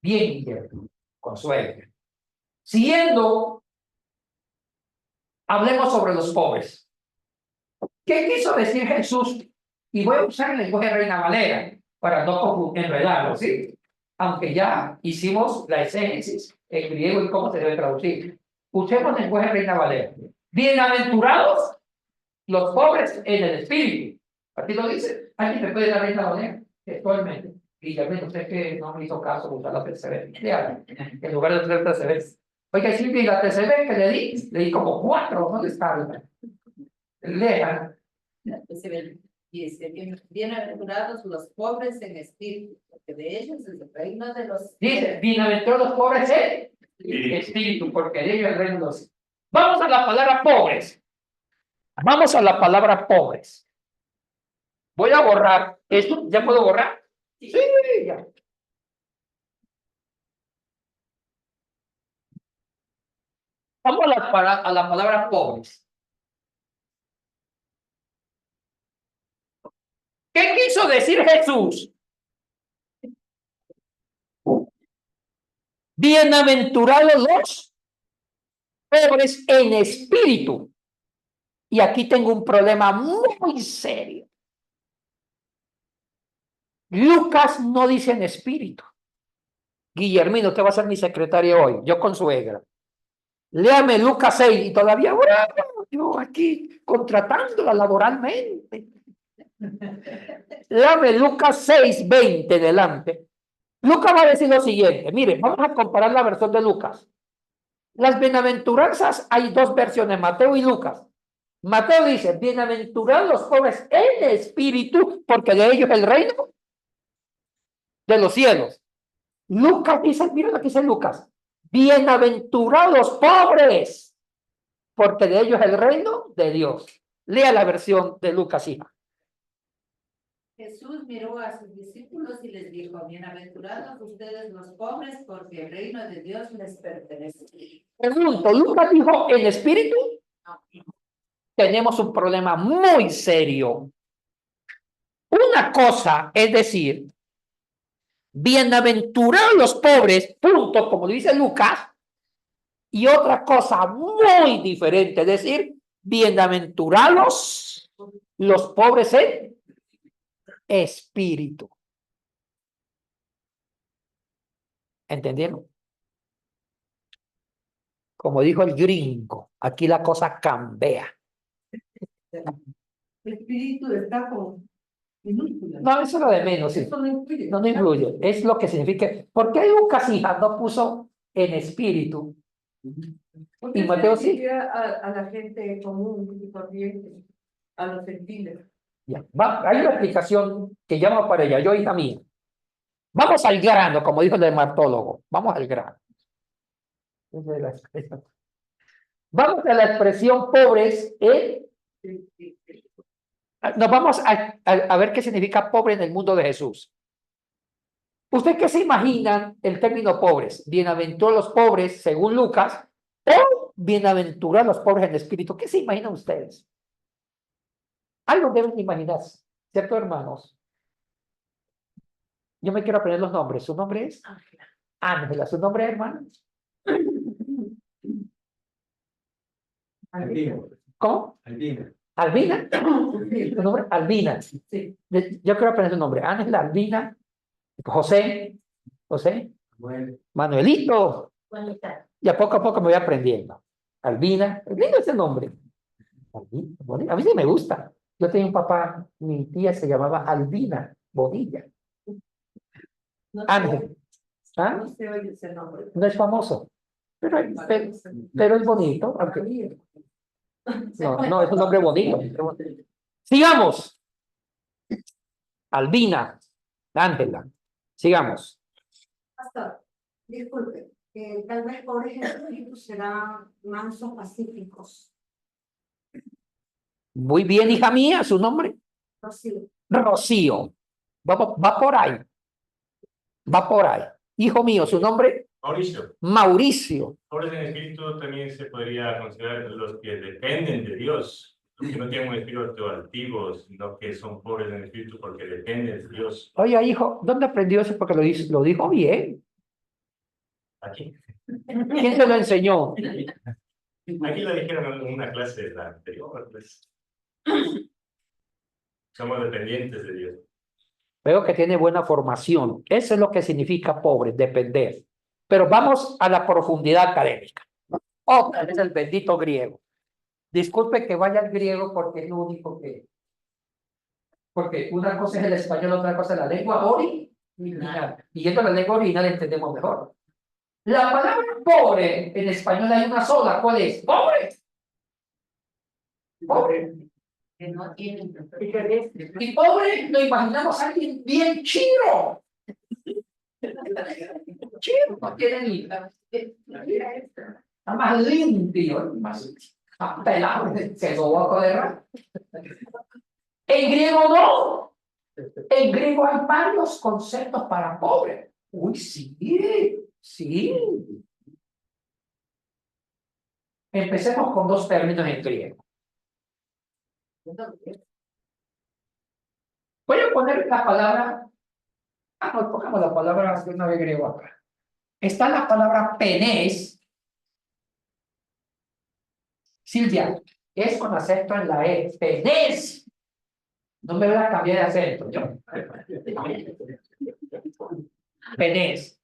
Bien, Guillermo, consuelo. Siguiendo, hablemos sobre los pobres. ¿Qué quiso decir Jesús? Y voy a usar el lenguaje de Reina Valera para no enredarlo, ¿sí? Aunque ya hicimos la exégesis en griego y cómo se debe traducir. Usemos el lenguaje de Reina Valera. Bienaventurados los pobres en el espíritu. Aquí lo dice. Aquí se puede dar Reina Valera textualmente. Y ya ven usted que no me hizo caso usar la TCB. En lugar de usar la TCB. Oiga, sí, la TCB que le di como 4. ¿Dónde está? Lean. Dice, bienaventurados los pobres en espíritu, porque de ellos es el reino de los... Dice, bienaventurados los pobres en espíritu, porque de ellos es el reino de los cielos. Vamos a la palabra pobres. Vamos a la palabra pobres. Voy a borrar esto. ¿Ya puedo borrar? Sí, ya. Vamos a la palabra pobres. ¿Qué quiso decir Jesús? Bienaventurados los pobres en espíritu. Y aquí tengo un problema muy serio. Lucas no dice en espíritu. Guillermino, usted va a ser mi secretario hoy, yo con suegra. Léame Lucas 6 y todavía, bueno, yo aquí contratándola laboralmente. Léame Lucas 6, 20 delante. Lucas va a decir lo siguiente, miren, vamos a comparar la versión de Lucas. Las bienaventuranzas, hay dos versiones, Mateo y Lucas. Mateo dice, bienaventurados los pobres en espíritu, porque de ellos es el reino de los cielos. Lucas dice, mira lo que dice Lucas, bienaventurados los pobres, porque de ellos es el reino de Dios. Lea la versión de Lucas, hija. Jesús miró a sus discípulos y les dijo, bienaventurados ustedes los pobres, porque el reino de Dios les pertenece. Pregunto, ¿Lucas dijo en espíritu? Tenemos un problema muy serio. Una cosa es decir, bienaventurados los pobres, punto, como lo dice Lucas, y otra cosa muy diferente, es decir, bienaventurados los pobres en espíritu. ¿Entendieron? Como dijo el gringo, aquí la cosa cambia. El espíritu está con minúsculas. No, eso es lo de menos, sí. Eso no influye. No influye, es lo que significa. ¿Por qué Lucas, hija, no puso en espíritu? Porque Y Mateo se sí. refiere a la gente común y corriente, a los gentiles. Ya, hay una explicación que llama para ella, yo, hija mía. Vamos al grano, como dijo el dermatólogo. Vamos al grano. Vamos a la expresión pobres en. Nos vamos a ver qué significa pobre en el mundo de Jesús. ¿Usted qué se imaginan el término pobres? Bienaventurados los pobres, según Lucas, o bienaventurados los pobres en espíritu. ¿Qué se imaginan ustedes? Algo deben imaginarse, ¿cierto, hermanos? Yo me quiero aprender los nombres. ¿Su nombre es? Ángela. ¿Su nombre es, hermano? Albina. ¿Cómo? Albina. ¿Albina? ¿Tu nombre? Albina. Sí. Yo quiero aprender su nombre. Ángela, Albina, José, Bueno, Manuelito. Bonita. Y a poco me voy aprendiendo. Albina, lindo ese nombre. Albina, bonito. A mí sí me gusta. Yo tenía un papá, mi tía se llamaba Albina Bonilla. No Ángel. ¿Ah? No se oye ese nombre. No es famoso, pero es bonito. Aunque, no, es un nombre bonito. Sigamos. Albina, Ángela. Sigamos. Pastor, disculpe, tal vez pobres en espíritu serán mansos pacíficos. Muy bien, hija mía, su nombre. Rocío. Rocío. Va por ahí. Va por ahí. Hijo mío, su nombre. Mauricio, Mauricio. pobres en espíritu también se podría considerar los que dependen de Dios, los que no tienen un espíritu altivo, sino que son pobres en espíritu porque dependen de Dios. Oye, hijo, ¿dónde aprendió eso? Porque lo dijo bien. Aquí. ¿Quién se lo enseñó? Aquí lo dijeron en una clase de la anterior, pues. Somos dependientes de Dios. Veo que tiene buena formación. Eso es lo que significa pobre, depender. Pero vamos a la profundidad académica. Otra vez el bendito griego. Disculpe que vaya al griego porque es lo único que. Porque una cosa es el español, otra cosa es la lengua original. Y yendo a la lengua original entendemos mejor. La palabra pobre en español hay una sola. ¿Cuál es? Pobre. Pobre. Que no tienen. Y pobre lo imaginamos a alguien bien chiro. Chiro, no tiene ni. Está más limpio, más pelado, se lo va a coger. En griego no. En griego hay varios conceptos para pobre. Uy, sí, sí. Empecemos con dos términos en griego. Voy a poner la palabra. No, pongamos la palabra de una vez griego acá. Está la palabra penés. Silvia, es con acento en la E. Penés. No me voy a cambiar de acento, yo. Penés.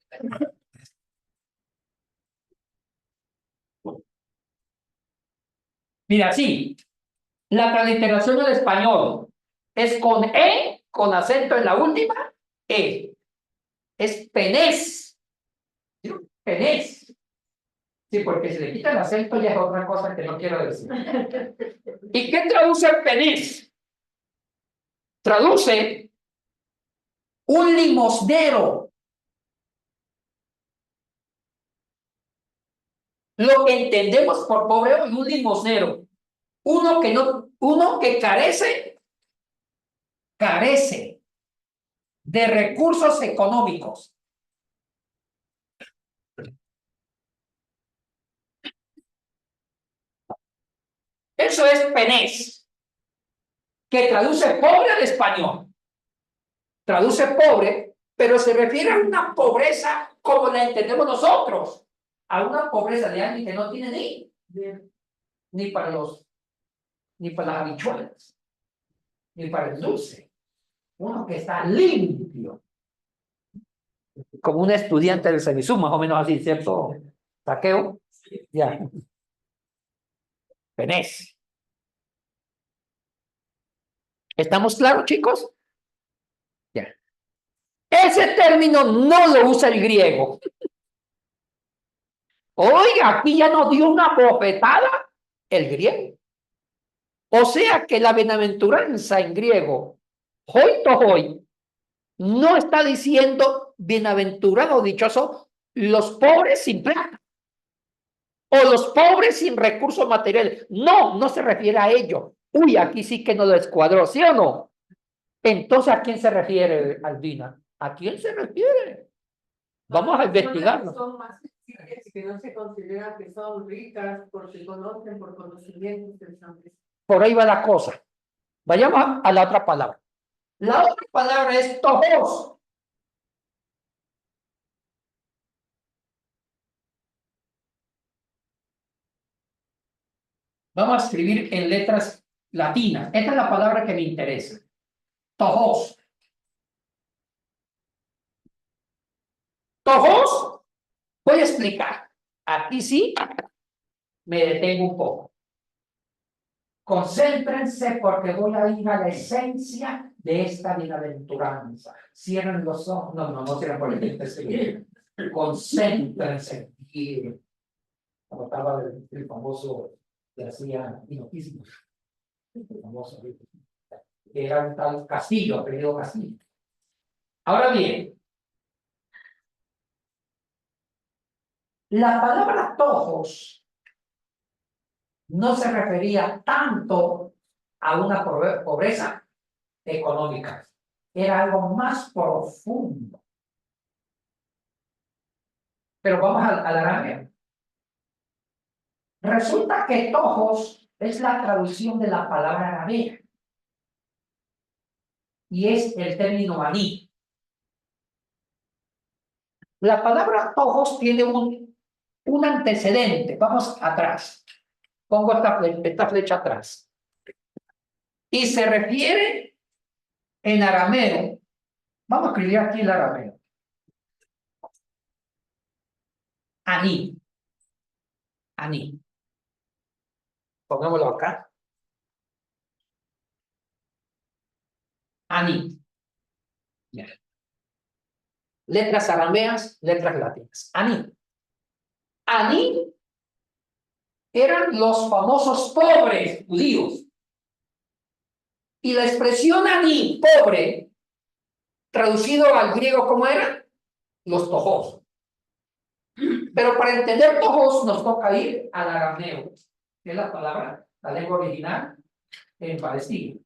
Mira, sí. La transliteración del español es con E, con acento en la última E. Es penés. Penés. Sí, porque si le quita el acento ya es otra cosa que no quiero decir. ¿Y qué traduce penés? Traduce un limosnero. Lo que entendemos por pobre hoy, un limosnero. Uno que carece de recursos económicos. Eso es penés, que traduce pobre al español. Traduce pobre, pero se refiere a una pobreza como la entendemos nosotros, a una pobreza de alguien que no tiene ni para las habichuelas, ni para el dulce. Uno que está limpio, como un estudiante del Cenisú, más o menos así, ¿cierto? Saqueo, ya. Penés. ¿Estamos claros, chicos? Ya. Ese término no lo usa el griego. Oiga, aquí ya nos dio una bofetada el griego. O sea que la bienaventuranza en griego, hoi to hoi, no está diciendo bienaventurado, dichoso, los pobres sin plata o los pobres sin recursos materiales. No, no se refiere a ello. Uy, aquí sí que no lo escuadró, ¿sí o no? Entonces, ¿a quién se refiere, Albina? ¿A quién se refiere? Vamos a investigarlo. Son más sencillas, que no se consideran que son ricas porque conocen por conocimientos del Santo. Por ahí va la cosa. Vayamos a la otra palabra. La otra palabra es tojos. Vamos a escribir en letras latinas. Esta es la palabra que me interesa. Tojos. Tojos. Voy a explicar. Aquí sí me detengo un poco. Concéntrense porque voy a ir a la esencia de esta bienaventuranza. Cierren los ojos. No cierren por el concéntrense. Y como estaba el famoso que hacía hipnotismo. El famoso que era un tal Castillo, apellido Castillo. Ahora bien, la palabra tojos no se refería tanto a una pobreza económica, era algo más profundo. Pero vamos a la aramea. Resulta que tojos es la traducción de la palabra aramea y es el término aní. La palabra tojos tiene un antecedente. Vamos atrás. Pongo esta flecha atrás. Y se refiere en arameo. Vamos a escribir aquí el arameo. Aní. Aní. Pongámoslo acá. Aní. Ya. Letras arameas, letras latinas. Aní. Aní eran los famosos pobres judíos. Y la expresión aní, pobre, traducido al griego, ¿cómo era? Los tojos. Pero para entender tojos nos toca ir al arameo, que es la palabra, la lengua original en Palestina.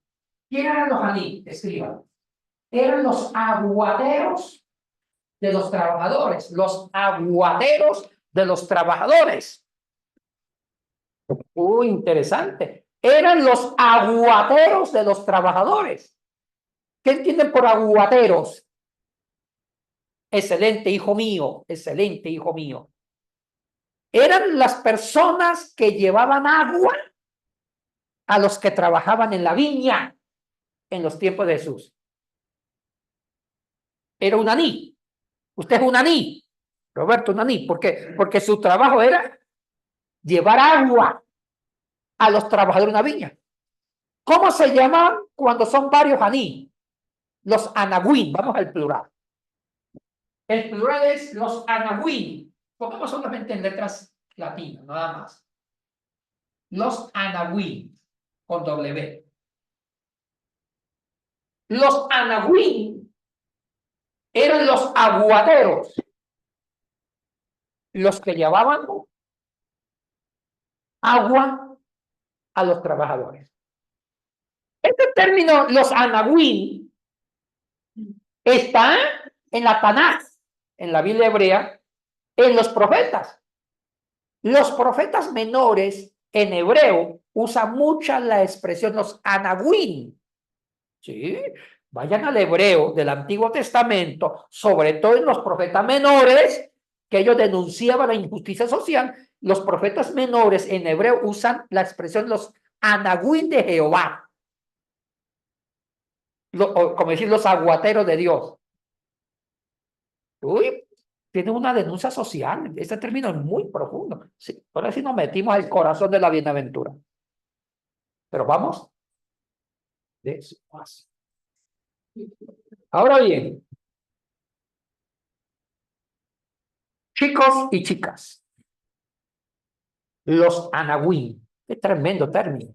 ¿Quién eran los aní? Escriban. Eran los aguaderos de los trabajadores, los aguaderos de los trabajadores. Interesante. Eran los aguaderos de los trabajadores. ¿Qué entienden por aguaderos? Excelente, hijo mío, excelente, hijo mío. Eran las personas que llevaban agua a los que trabajaban en la viña en los tiempos de Jesús. Era un aní. Usted es un aní, Roberto, un aní. ¿Por qué? Porque su trabajo era llevar agua a los trabajadores de una viña. ¿Cómo se llaman cuando son varios aní? Los anahuín. Vamos al plural. El plural es los anahuín. Pongamos solamente en letras latino, nada más. Los Anahuim, con W. Los Anahuim eran los aguateros, los que llevaban agua a los trabajadores. Este término, los Anahuim, está en la Tanaj, en la Biblia hebrea, en los profetas. Los profetas menores en hebreo usan mucho la expresión los Anahuim. ¿Sí? Vayan al hebreo del Antiguo Testamento, sobre todo en los profetas menores, que ellos denunciaban la injusticia social. Los profetas menores en hebreo usan la expresión los Anahuim de Jehová. Como decir, los aguateros de Dios. Uy, tiene una denuncia social. Este término es muy profundo. Sí, ahora sí nos metimos al corazón de la bienaventura. Pero vamos despacio. Ahora bien, chicos y chicas, los Anahuim, qué tremendo término,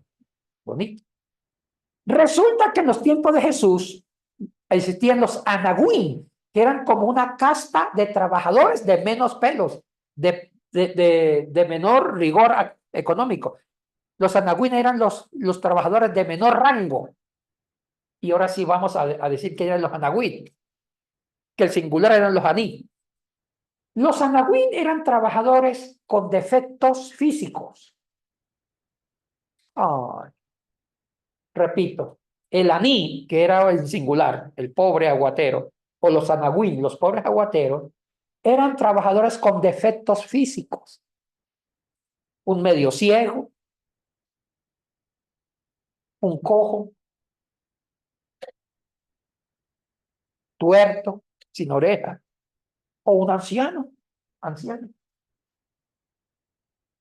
bonito. Resulta que en los tiempos de Jesús existían los Anahuim, que eran como una casta de trabajadores de menos pelos, de menor rigor económico. Los Anahuim eran los trabajadores de menor rango. Y ahora sí vamos a decir que eran los Anahuim, que el singular eran los Aní. Los Anahuim eran trabajadores con defectos físicos. Ay, repito, el Aní, que era el singular, el pobre aguatero, o los Anahuim, los pobres aguateros, eran trabajadores con defectos físicos. Un medio ciego, un cojo, tuerto, sin oreja, o un anciano,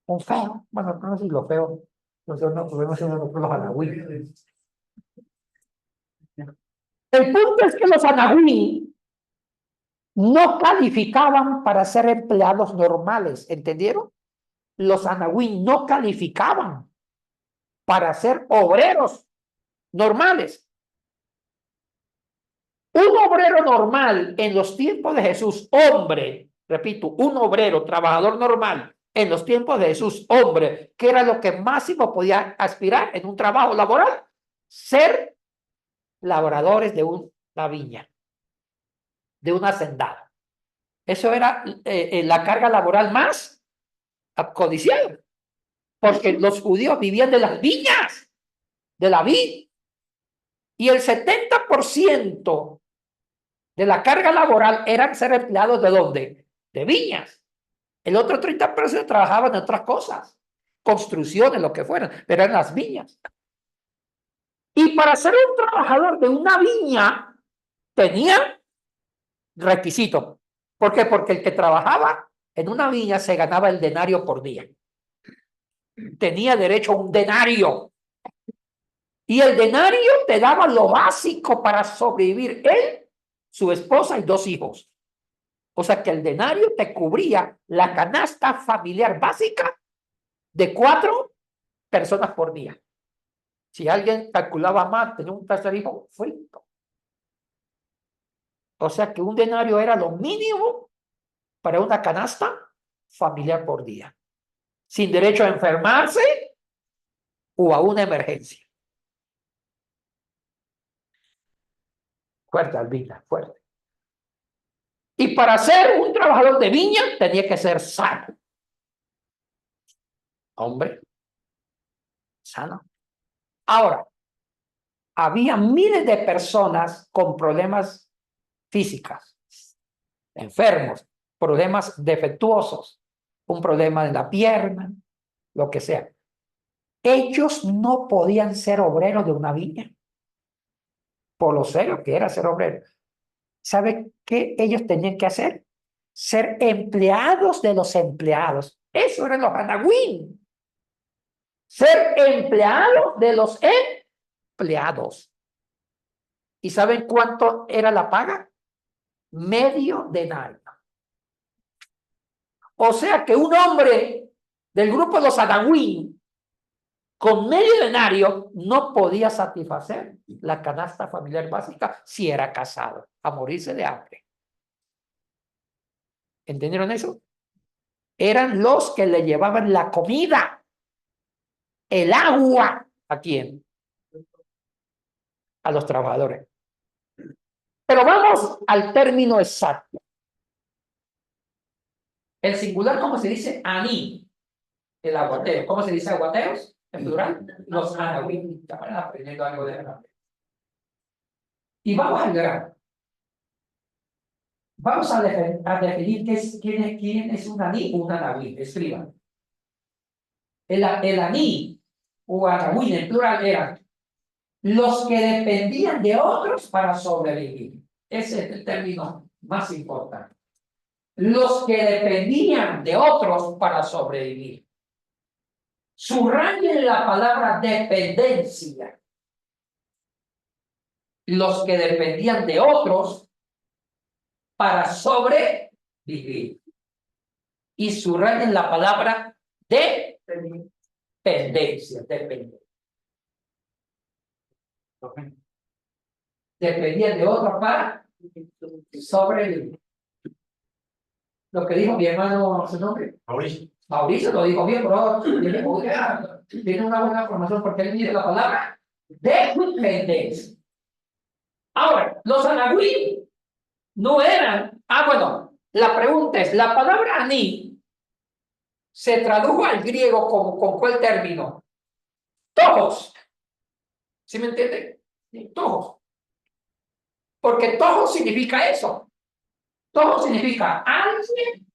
un feo. Bueno, no sé si lo feo, nosotros no podemos ser nosotros los Anahuim. El punto es que los Anahuim no calificaban para ser empleados normales, ¿entendieron? Los Anahuim no calificaban para ser obreros normales. Un obrero normal en los tiempos de Jesús, hombre, repito, un obrero, trabajador normal en los tiempos de Jesús, hombre, que era lo que máximo podía aspirar en un trabajo laboral, ser labradores de una viña, de una hacendada. Eso era la carga laboral más codiciada, porque los judíos vivían de las viñas, de la vid, y el 70% de la carga laboral eran ser empleados ¿de dónde? De viñas. El otro 30% trabajaban en otras cosas, construcciones, lo que fueran, pero eran las viñas. Y para ser un trabajador de una viña tenía requisitos. ¿Por qué? Porque el que trabajaba en una viña se ganaba el denario por día. Tenía derecho a un denario. Y el denario te daba lo básico para sobrevivir él, su esposa y 2 hijos. O sea que el denario te cubría la canasta familiar básica de 4 personas por día. Si alguien calculaba más, tenía un tercer hijo, frito. O sea que un denario era lo mínimo para una canasta familiar por día, sin derecho a enfermarse o a una emergencia. Fuerte, Albina, fuerte. Y para ser un trabajador de viña tenía que ser sano. Hombre, sano. Ahora, había miles de personas con problemas físicos, enfermos, problemas defectuosos, un problema en la pierna, lo que sea. Ellos no podían ser obreros de una viña, por lo serio que era ser obrero. ¿Sabe qué ellos tenían que hacer? Ser empleados de los empleados. Eso eran los Anahuim. Ser empleados de los empleados. ¿Y saben cuánto era la paga? Medio denario. O sea que un hombre del grupo de los Anahuín, con medio denario no podía satisfacer la canasta familiar básica si era casado, a morirse de hambre. ¿Entendieron eso? Eran los que le llevaban la comida, el agua. ¿A quién? A los trabajadores. Pero vamos al término exacto. El singular, ¿cómo se dice? Aní. El aguatero. ¿Cómo se dice aguateros? En plural. Los anahuín. Ya van aprendiendo algo de la. Y vamos al grano. Vamos a definir quién es un aní o un anahuín. Escriban. El aní o anahuín en plural eran los que dependían de otros para sobrevivir. Ese es el término más importante. Los que dependían de otros para sobrevivir. Subrayen la palabra dependencia. Los que dependían de otros para sobrevivir. Y subrayen la palabra dependencia. Dependían de otros para sobrevivir. Lo que dijo mi hermano, su nombre, Mauricio lo dijo bien, pero tiene una buena formación porque él dice la palabra dependencia. Ahora, los anahuín no eran. Bueno, la pregunta es: la palabra aní se tradujo al griego con ¿cuál término? Tojos. ¿Sí me entienden? Tojos. Porque tojos significa eso. Tojos significa alguien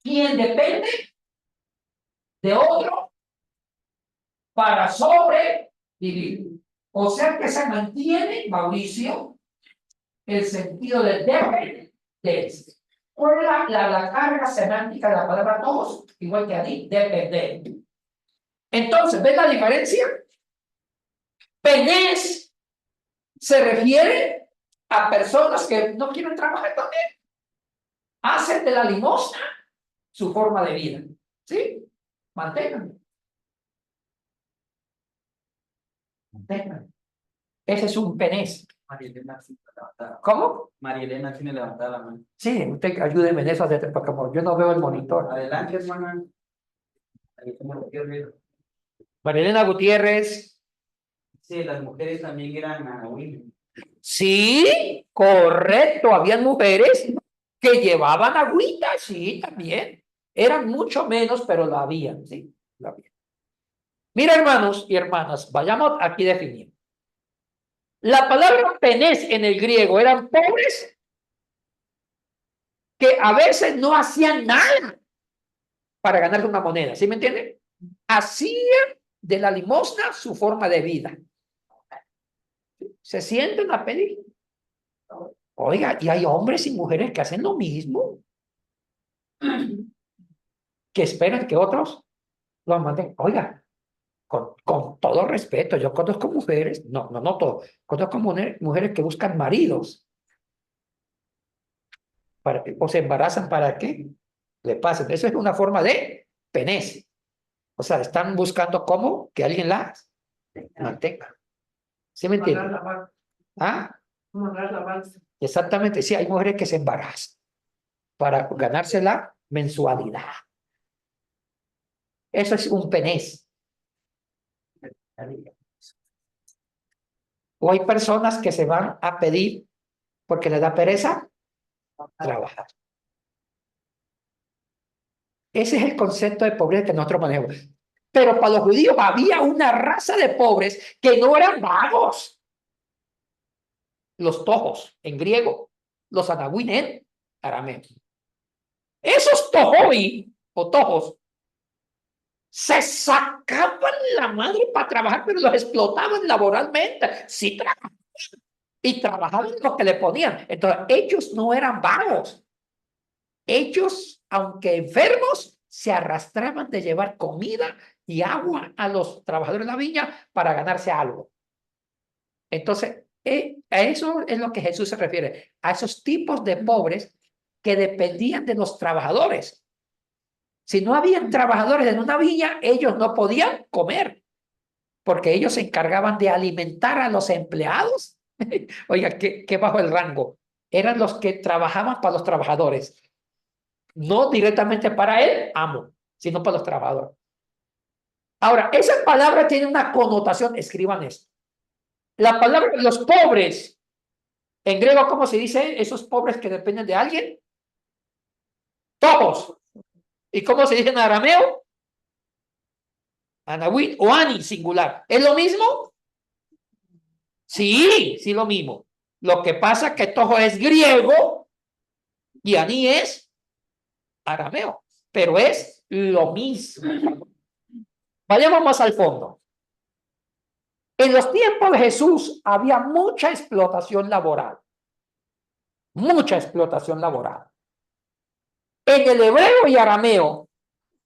quien depende de otro para sobrevivir. O sea que se mantiene, Mauricio, el sentido de dependencia. ¿Cuál es la carga semántica de la palabra todos? Igual que ahí, depender. Entonces, ¿ven la diferencia? Penés se refiere a personas que no quieren trabajar también. Hacen de la limosna su forma de vida. ¿Sí? Manténganlo. Manténganlo. Ese es un penés. ¿Cómo? María Elena tiene levantada la mano. Sí, usted ayúdeme en eso, porque como yo no veo el monitor. Adelante, hermana. María Elena Gutiérrez. Sí, las mujeres también eran anahuín. Sí, correcto. Habían mujeres que llevaban agüita, sí, también. Eran mucho menos, pero lo habían, sí, lo habían. Mira, hermanos y hermanas, vayamos aquí definiendo. La palabra penés en el griego eran pobres que a veces no hacían nada para ganarse una moneda, ¿sí me entienden? Hacían de la limosna su forma de vida. Se sienten a pedir. Oiga, y hay hombres y mujeres que hacen lo mismo, que esperan que otros los manden. Oiga, con todo respeto, yo conozco mujeres, no todo, conozco mujeres que buscan maridos o se embarazan para que le pasen. Eso es una forma de penés. O sea, están buscando cómo que alguien las mantenga. ¿Sí me entienden? ¿Ah? Exactamente, sí, hay mujeres que se embarazan para ganarse la mensualidad. Eso es un penés. O hay personas que se van a pedir porque les da pereza trabajar. Ese es el concepto de pobreza que nosotros manejamos. Pero para los judíos había una raza de pobres que no eran vagos. Los tojos en griego, los anahuín en arameo. Esos tojoi o tojos se sacaban la madre para trabajar, pero los explotaban laboralmente. Sí trabajaban. Y trabajaban lo que le ponían. Entonces, ellos no eran vagos. Ellos, aunque enfermos, se arrastraban de llevar comida y agua a los trabajadores de la viña para ganarse algo. Entonces, a eso es lo que Jesús se refiere, a esos tipos de pobres que dependían de los trabajadores Si no habían trabajadores en una viña, ellos no podían comer, porque ellos se encargaban de alimentar a los empleados. Oiga, qué bajo el rango. Eran los que trabajaban para los trabajadores. No directamente para el amo, sino para los trabajadores. Ahora, esa palabra tiene una connotación, escriban esto. La palabra los pobres, en griego, ¿cómo se dice? Esos pobres que dependen de alguien. Todos. ¿Y cómo se dice en arameo? Anawin o ani, singular. ¿Es lo mismo? Sí, sí, lo mismo. Lo que pasa es que tojo es griego y ani es arameo, pero es lo mismo. Vayamos más al fondo. En los tiempos de Jesús había mucha explotación laboral. Mucha explotación laboral. En el hebreo y arameo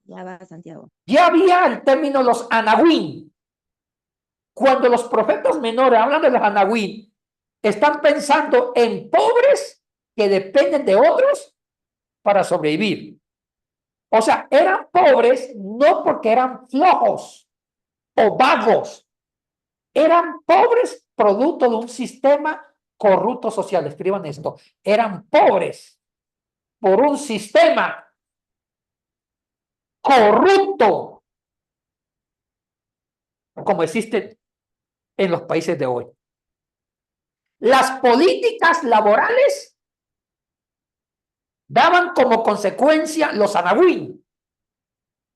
Ya va, Santiago. ya había el término los anahuín. Cuando los profetas menores hablan de los anahuín, están pensando en pobres que dependen de otros para sobrevivir. O sea, eran pobres no porque eran flojos o vagos. Eran pobres producto de un sistema corrupto social. Escriban esto. Eran pobres por un sistema corrupto como existe en los países de hoy. Las políticas laborales daban como consecuencia los anahuín,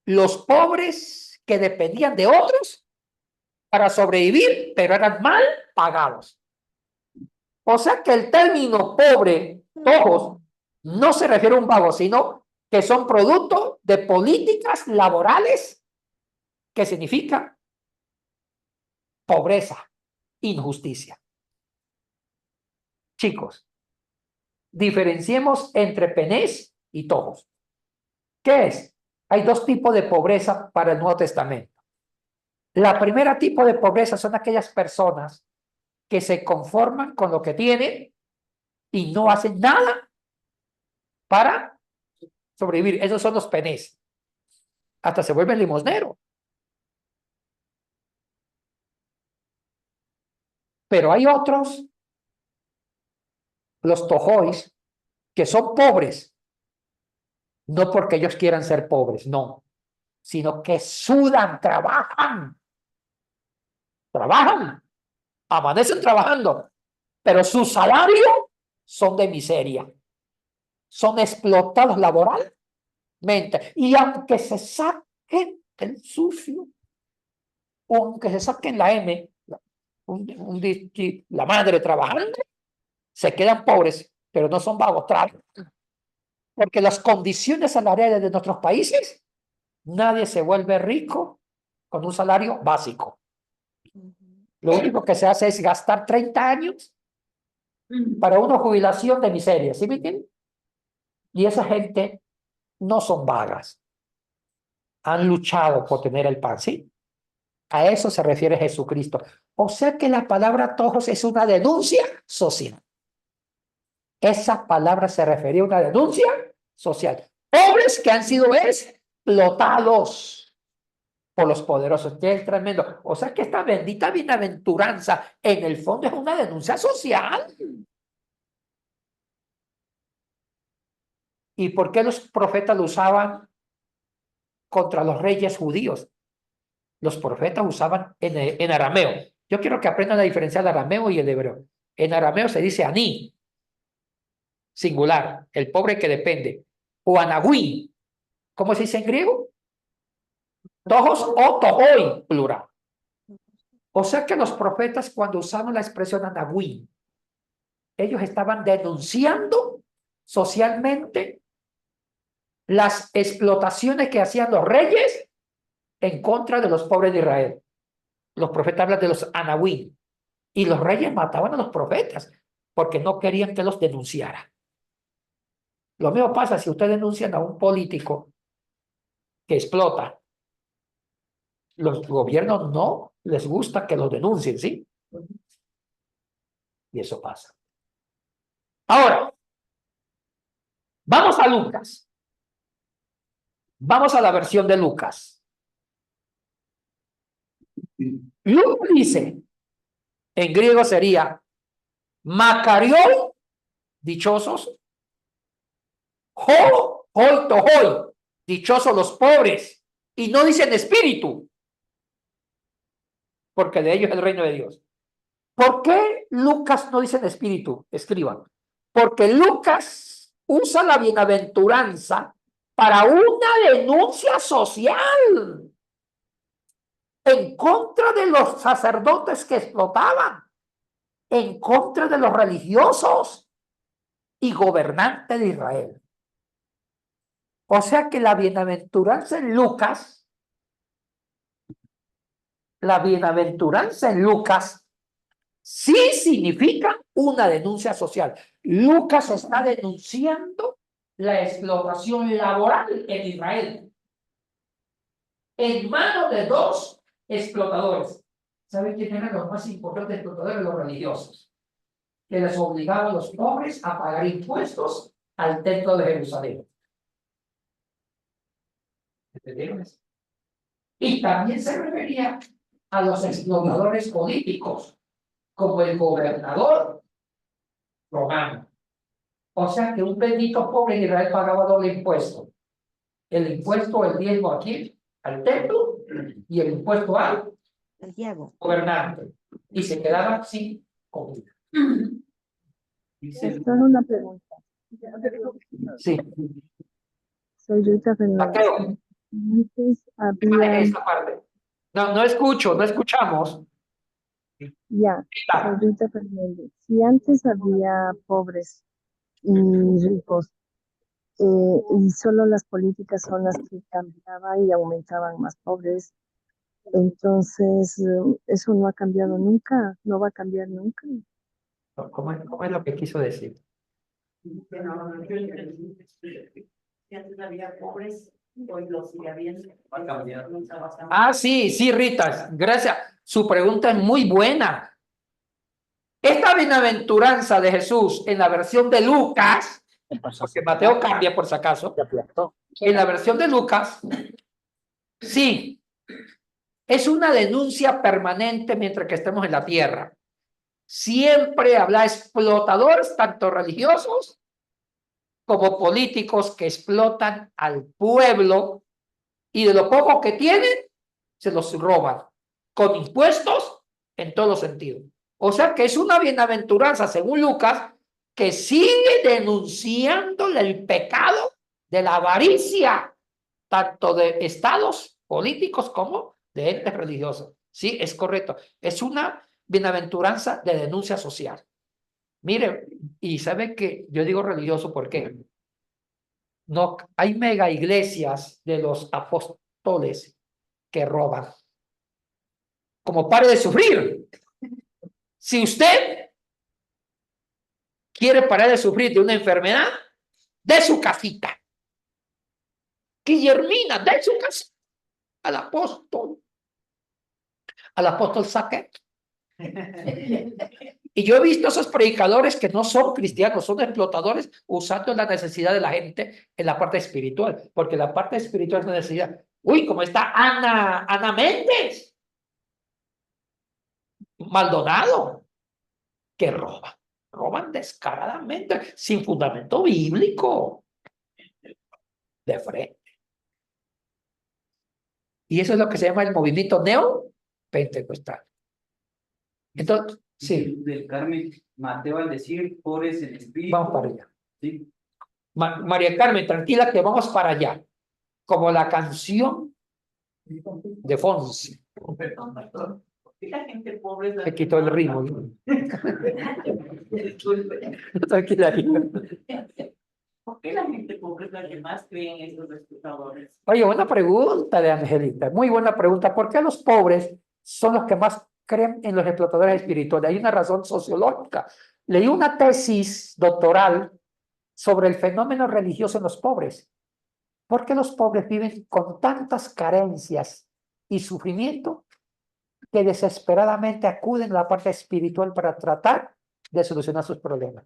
los pobres que dependían de otros para sobrevivir, pero eran mal pagados. O sea que el término pobre, ojos, no se refiere a un vago, sino que son producto de políticas laborales que significa pobreza, injusticia. Chicos, diferenciemos entre penés y tojos. ¿Qué es? Hay dos tipos de pobreza para el Nuevo Testamento. La primera tipo de pobreza son aquellas personas que se conforman con lo que tienen y no hacen nada para sobrevivir. Esos son los penés. Hasta se vuelven limosneros. Pero hay otros, los tojois, que son pobres, no porque ellos quieran ser pobres, no, sino que sudan, trabajan, amanecen trabajando, pero su salario son de miseria, son explotados laboralmente, y aunque se saquen el sucio, o aunque se saquen la M, la madre trabajando, se quedan pobres, pero no son vagos, trabajan. Porque las condiciones salariales de nuestros países, nadie se vuelve rico con un salario básico. Lo único que se hace es gastar 30 años para una jubilación de miseria, ¿sí me entienden? Y esa gente no son vagas. Han luchado por tener el pan, ¿sí? A eso se refiere Jesucristo. O sea que la palabra tojos es una denuncia social. Esa palabra se refería a una denuncia social. Pobres que han sido explotados por los poderosos. Que es tremendo. O sea que esta bendita bienaventuranza en el fondo es una denuncia social. ¿Y por qué los profetas lo usaban contra los reyes judíos? Los profetas usaban en arameo. Yo quiero que aprendan a diferenciar el arameo y el hebreo. En arameo se dice aní, singular, el pobre que depende. O anagüí, ¿cómo se dice en griego? Tojos o tohoi, plural. O sea que los profetas, cuando usaban la expresión anagüí, ellos estaban denunciando socialmente las explotaciones que hacían los reyes en contra de los pobres de Israel. Los profetas hablan de los anahuín. Y los reyes mataban a los profetas porque no querían que los denunciara. Lo mismo pasa si ustedes denuncian a un político que explota. Los gobiernos no les gusta que los denuncien, ¿sí? Y eso pasa. Ahora, vamos a Lucas. Vamos a la versión de Lucas. Lucas dice, en griego sería Macarión, dichosos, hoi tohoi, dichosos los pobres, y no dicen espíritu, porque de ellos es el reino de Dios. ¿Por qué Lucas no dice en espíritu? Escriban. Porque Lucas usa la bienaventuranza para una denuncia social en contra de los sacerdotes que explotaban, en contra de los religiosos y gobernantes de Israel. O sea que la bienaventuranza en Lucas, sí significa una denuncia social. Lucas está denunciando la explotación laboral en Israel en manos de dos explotadores. ¿Saben quién eran los más importantes explotadores? Los religiosos, que les obligaban a los pobres a pagar impuestos al templo de Jerusalén. ¿Entendieron eso? Y también se refería a los explotadores políticos, como el gobernador romano. O sea que un bendito pobre en Israel pagaba doble impuesto. El impuesto, el diezmo aquí, al templo, y el impuesto al Santiago. gobernante. Y se quedaba sin comida. Esto es una pregunta. Sí. Soy Rita Fernández. Mateo, Antes había, esta parte. No escucho, no escuchamos. ya, soy Rita Fernández. Si antes había pobres y ricos, y solo las políticas son las que cambiaban y aumentaban más pobres, entonces eso no ha cambiado nunca, no va a cambiar nunca. ¿Cómo es lo que quiso decir? Si antes había pobres, hoy los sigue habiendo. Ah, sí, Rita, gracias. Su pregunta es muy buena. Esta bienaventuranza de Jesús en la versión de Lucas, porque Mateo cambia por si acaso, en la versión de Lucas, sí, es una denuncia permanente mientras que estemos en la tierra. Siempre habla explotadores, tanto religiosos como políticos, que explotan al pueblo y de lo poco que tienen, se los roban, con impuestos en todos los sentidos. O sea que es una bienaventuranza, según Lucas, que sigue denunciando el pecado de la avaricia, tanto de estados políticos como de entes religiosos. Sí, es correcto. Es una bienaventuranza de denuncia social. Mire, y sabe que yo digo religioso, ¿por qué? No, hay mega iglesias de los apóstoles que roban. Como pare de sufrir. Si usted quiere parar de sufrir de una enfermedad, de su casita. Guillermina, de su casita. Al apóstol Saquet. Y yo he visto esos predicadores que no son cristianos, son explotadores usando la necesidad de la gente en la parte espiritual, porque la parte espiritual es la necesidad. Uy, como está Ana Méndez, Maldonado, que roban descaradamente, sin fundamento bíblico, de frente. Y eso es lo que se llama el movimiento neopentecostal. Entonces, sí. Del Carmen, Mateo al decir pobres en espíritu. Vamos para allá. Sí. María Carmen, tranquila que vamos para allá. Como la canción de Fonsi. Perdón. La gente pobre es la Se quitó el ritmo. Tranquila. ¿Por qué la gente pobre es la que más cree en estos explotadores? Oye, buena pregunta de Angelita. Muy buena pregunta. ¿Por qué los pobres son los que más creen en los explotadores espirituales? Hay una razón sociológica. Leí una tesis doctoral sobre el fenómeno religioso en los pobres. ¿Por qué los pobres viven con tantas carencias y sufrimiento que desesperadamente acuden a la parte espiritual para tratar de solucionar sus problemas?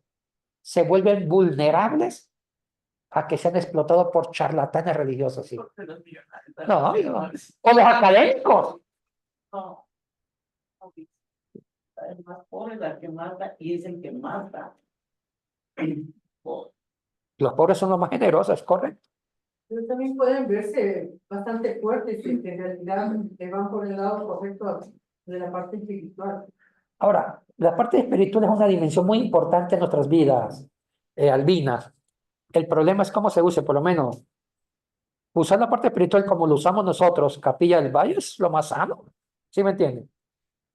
Se vuelven vulnerables a que sean explotados por charlatanes religiosos, sí. Porque los millonarios. No, no. O los académicos. No. No, el más pobre es la que mata y es el que mata. Pobre. Los pobres son los más generosos, ¿correcto? Pero también pueden verse bastante fuertes y que en realidad van por el lado correcto de la parte espiritual. Ahora, la parte espiritual es una dimensión muy importante en nuestras vidas, Albina. El problema es cómo se use, por lo menos. Usar la parte espiritual como lo usamos nosotros, Capilla del Valle, es lo más sano. ¿Sí me entienden?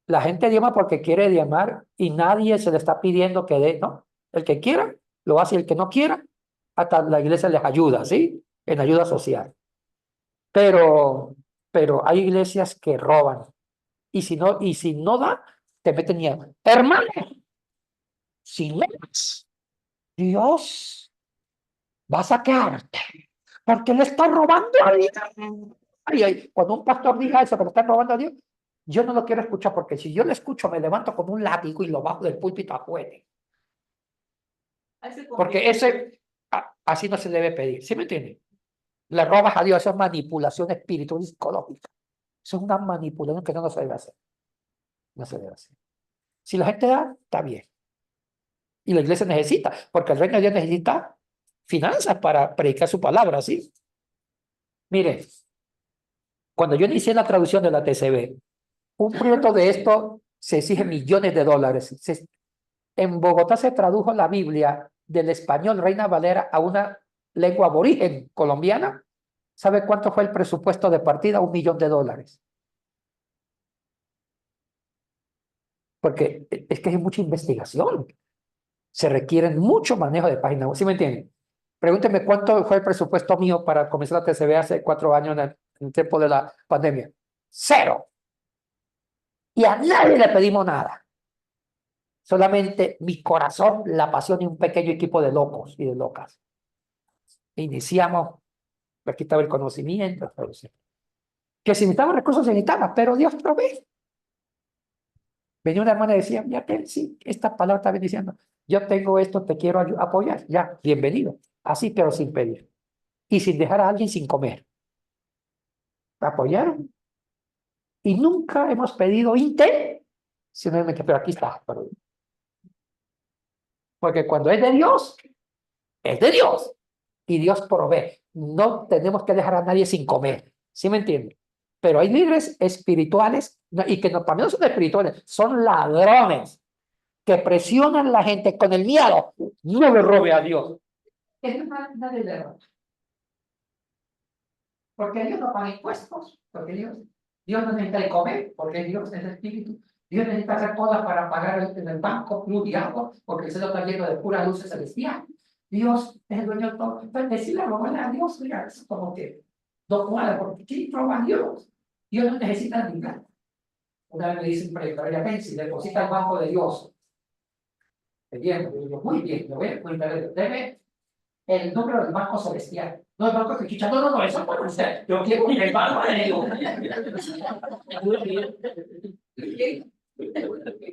La gente diezma porque quiere diezmar y nadie se le está pidiendo que dé, ¿no? El que quiera, lo hace, y el que no quiera, hasta la iglesia les ayuda, ¿sí? En ayuda social. Pero hay iglesias que roban. Y si no da, te meten miedo. Hermano, si no das, Dios va a sacarte, porque le está robando a Dios. Ay, ay, cuando un pastor diga eso, que le están robando a Dios, yo no lo quiero escuchar, porque si yo lo escucho, me levanto con un látigo y lo bajo del púlpito afuera. Porque así no se debe pedir, ¿sí me entienden? Le robas a Dios, eso es manipulación espiritual y psicológica. Eso es una manipulación que no se debe hacer. No se debe hacer. Si la gente da, está bien. Y la iglesia necesita, porque el reino de Dios necesita finanzas para predicar su palabra, ¿sí? Mire, cuando yo inicié la traducción de la TCB, un proyecto de esto se exige millones de dólares. En Bogotá se tradujo la Biblia del español Reina Valera a una lengua aborigen colombiana. ¿Sabe cuánto fue el presupuesto de partida? $1.000.000. Porque es que hay mucha investigación. Se requieren mucho manejo de páginas web. ¿Sí me entienden? Pregúnteme cuánto fue el presupuesto mío para comenzar la TCB hace 4 años en el tiempo de la pandemia. 0. Y a nadie le pedimos nada. Solamente mi corazón, la pasión y un pequeño equipo de locos y de locas. Iniciamos, aquí estaba el conocimiento. Que si necesitaba recursos, se necesitaba, pero Dios provee. Venía una hermana y decía, ya que sí, esta palabra está diciendo, yo tengo esto, te quiero apoyar. Ya, bienvenido. Así, pero sin pedir. Y sin dejar a alguien sin comer. ¿Apoyaron? Y nunca hemos pedido simplemente, pero aquí está. Porque cuando es de Dios, es de Dios. Y Dios provee. No tenemos que dejar a nadie sin comer. ¿Sí me entienden? Pero hay líderes espirituales, y que no, para mí no son espirituales, son ladrones que presionan a la gente con el miedo. No le robe a Dios. Es nadie le roba. Porque Dios no paga impuestos, porque Dios no necesita de comer, porque Dios es espíritu. Dios necesita hacer cosas para pagar en el banco luz y agua, porque el cielo está lleno de pura luz celestial. Dios es el dueño de todo. Entonces, decirle robarle a Dios, mira, eso como que no cuadra, porque ¿quién roba a Dios? Dios no necesita ni plata. Una vez me dice un predicador, ya ven, si deposita el banco de Dios, bien, muy bien, lo voy a cuidar, debe el número del banco celestial. No el banco que escucha, no, eso puede ser. Yo quiero el banco de Dios.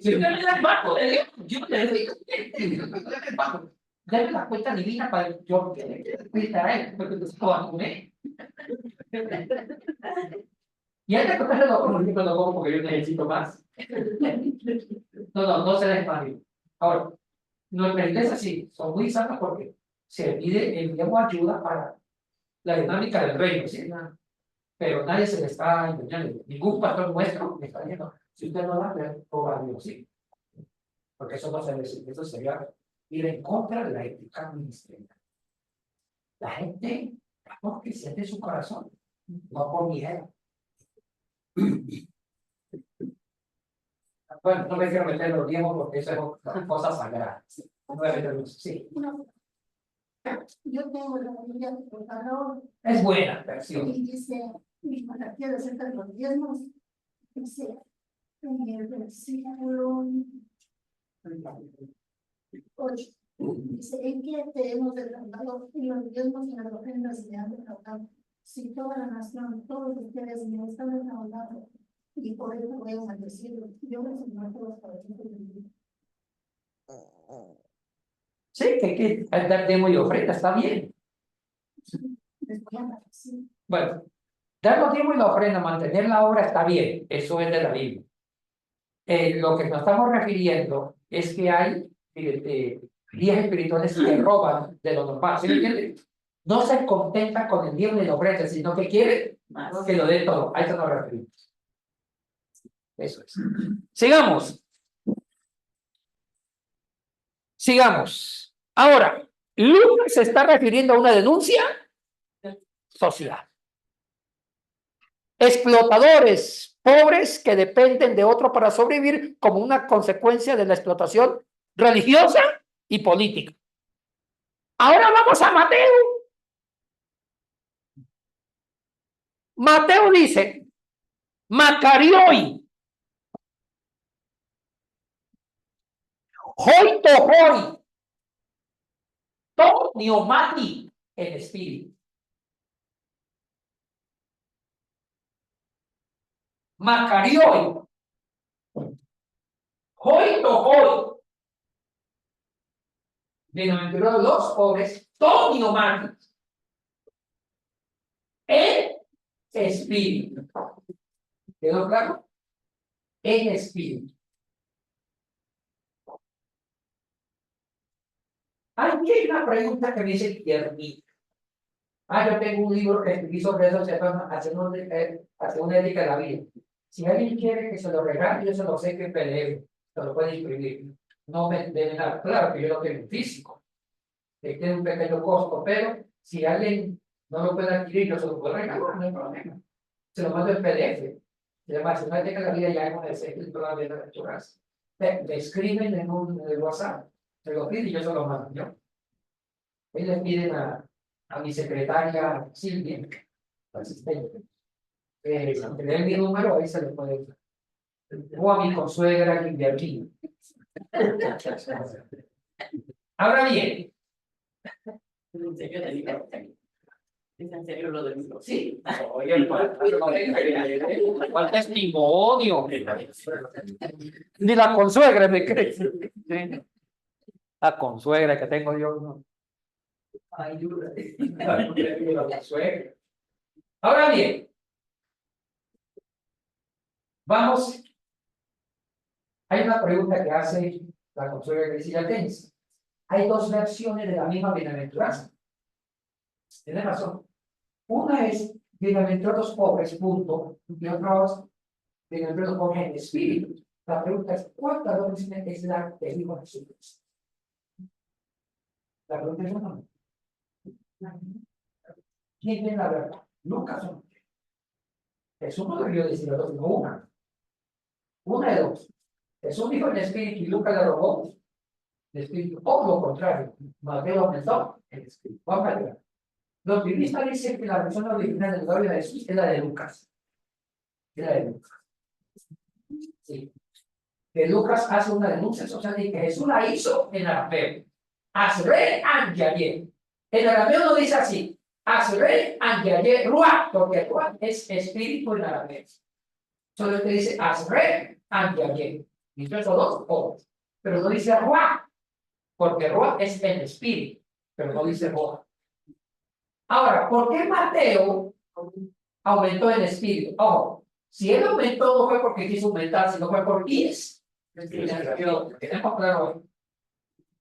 Si usted me da el banco de Dios, yo le digo, el banco. Debe la cuenta divina para yo cuidar a él, porque entonces todo comer. Y antes de cogerlo, como porque yo necesito más. No se desmayo. Ahora, nuestras iglesias sí, son muy santas porque se pide el tiempo ayuda para la dinámica del reino, ¿sí? Pero nadie se le está engañando. Ningún pastor nuestro le está diciendo, si usted no da, cobra a Dios, ¿sí? Porque eso no se decide, eso sería ir en contra de la ética ministerial. La gente, porque siente su corazón, no por miedo. Bueno, no me quiero meter los diezmos porque eso es cosa sagrada. No me meter los, sí. Yo tengo la Biblia de Salvador Es buena versión. y dice, mi quiero acerca de los diezmos, dice en el versículo 8, dice, ¿en qué te hemos declarado y los diezmos y las ofrendas se han declarado? Si toda la nación, todos ustedes me están declarando, y por eso voy a maldecirlo, yo les encuentro los cabezas de mi vida. Sí, que dar demo y ofrenda está bien. Les voy a dar, sí. Bueno, dar los diezmos y la ofrenda, mantener la obra está bien, eso es de la Biblia. Lo que nos estamos refiriendo es que hay guías espirituales que roban de lo normal, ¿sí me entiendes? No se contentan con el diezmo y la ofrenda, sino que quieren Más. que lo den todo. A eso nos referimos. Eso es. Sigamos. Sigamos. Ahora, Lucas se está refiriendo a una denuncia social. Explotadores pobres que dependen de otro para sobrevivir como una consecuencia de la explotación religiosa y política. Ahora vamos a Mateo. Mateo dice, Macarioi, hoi to hoi, to niomati en espíritu. Macarioi, hoi to hoi. Bienaventurados los pobres, to niomati en espíritu. ¿Quedó claro? En espíritu. Aquí hay una pregunta que me dice tiernita. Yo tengo un libro que escribí sobre eso, se llama Hacia una ética de la vida. Si alguien quiere que se lo regale, yo se lo sé que en PDF, se lo puede inscribir. No me debe nada, claro que yo lo tengo en físico, que tiene un pequeño costo, pero si alguien no lo puede adquirir, yo se lo puedo regalar, no hay problema. Se lo mando en PDF. Se llama Hacia una ética de la vida, ya hemos escrito la vida de lecturas. Me escriben en el WhatsApp, se lo pide y yo se lo mando, ¿no? Ahí le piden a mi secretaria Silvia, la asistente, que le den mi número, ahí se le puede dar. O a mi consuegra Guillermina. Ahora bien, ¿En serio del libro? ¿Es en serio lo del libro? sí, oye, ¿cuál testimonio? Ni la consuegra me cree. La consuegra que tengo yo, no. Ayuda. La consuegra. Ahora bien, vamos. Hay una pregunta que hace la consuegra Cristiatense. Hay dos versiones de la misma bienaventuranza. Tienes razón. Una es bienaventurados pobres, punto, y otra es bienaventurados pobres en espíritu. La pregunta es, ¿cuánta versión es la que dijo Jesús? La pregunta es una. ¿Quién tiene la verdad? Lucas o no. Jesús no debió decir dos, sino una. Una de dos. Jesús dijo en espíritu y Lucas le robó el espíritu. O lo contrario, Mateo aumentó el espíritu. Vamos a ver. Los biblistas dicen que la versión original del gloria de Jesús es la de Lucas. Es la de Lucas. Sí. Que Lucas hace una denuncia social y que Jesús la hizo en arameo. Asre anyaye. En arameo no dice así. Asre anyaye ruach, porque ruach es espíritu en arameo. Solo te dice Asre anyaye. Y eso son dos pobres. Pero no dice ruach, porque ruach es en espíritu, pero no dice ruach. Ahora, ¿por qué Mateo aumentó el espíritu? Ojo, si él aumentó no fue porque quiso aumentar, sino fue por 10. Tenemos claro hoy.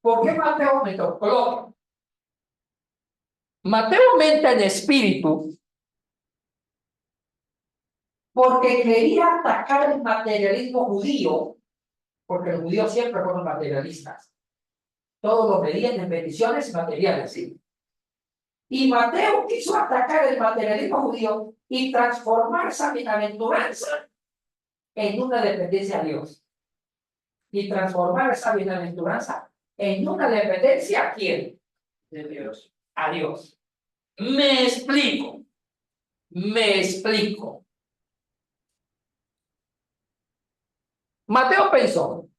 ¿Por qué Mateo aumentó? Coloca. Mateo aumenta en espíritu porque quería atacar el materialismo judío, porque los judíos siempre fueron materialistas. Todos lo medían en bendiciones materiales, ¿sí? Y Mateo quiso atacar el materialismo judío y transformar esa bienaventuranza en una dependencia a Dios. Y transformar esa bienaventuranza en una dependencia a quién? De Dios. A Dios. Me explico. Me explico. Mateo pensó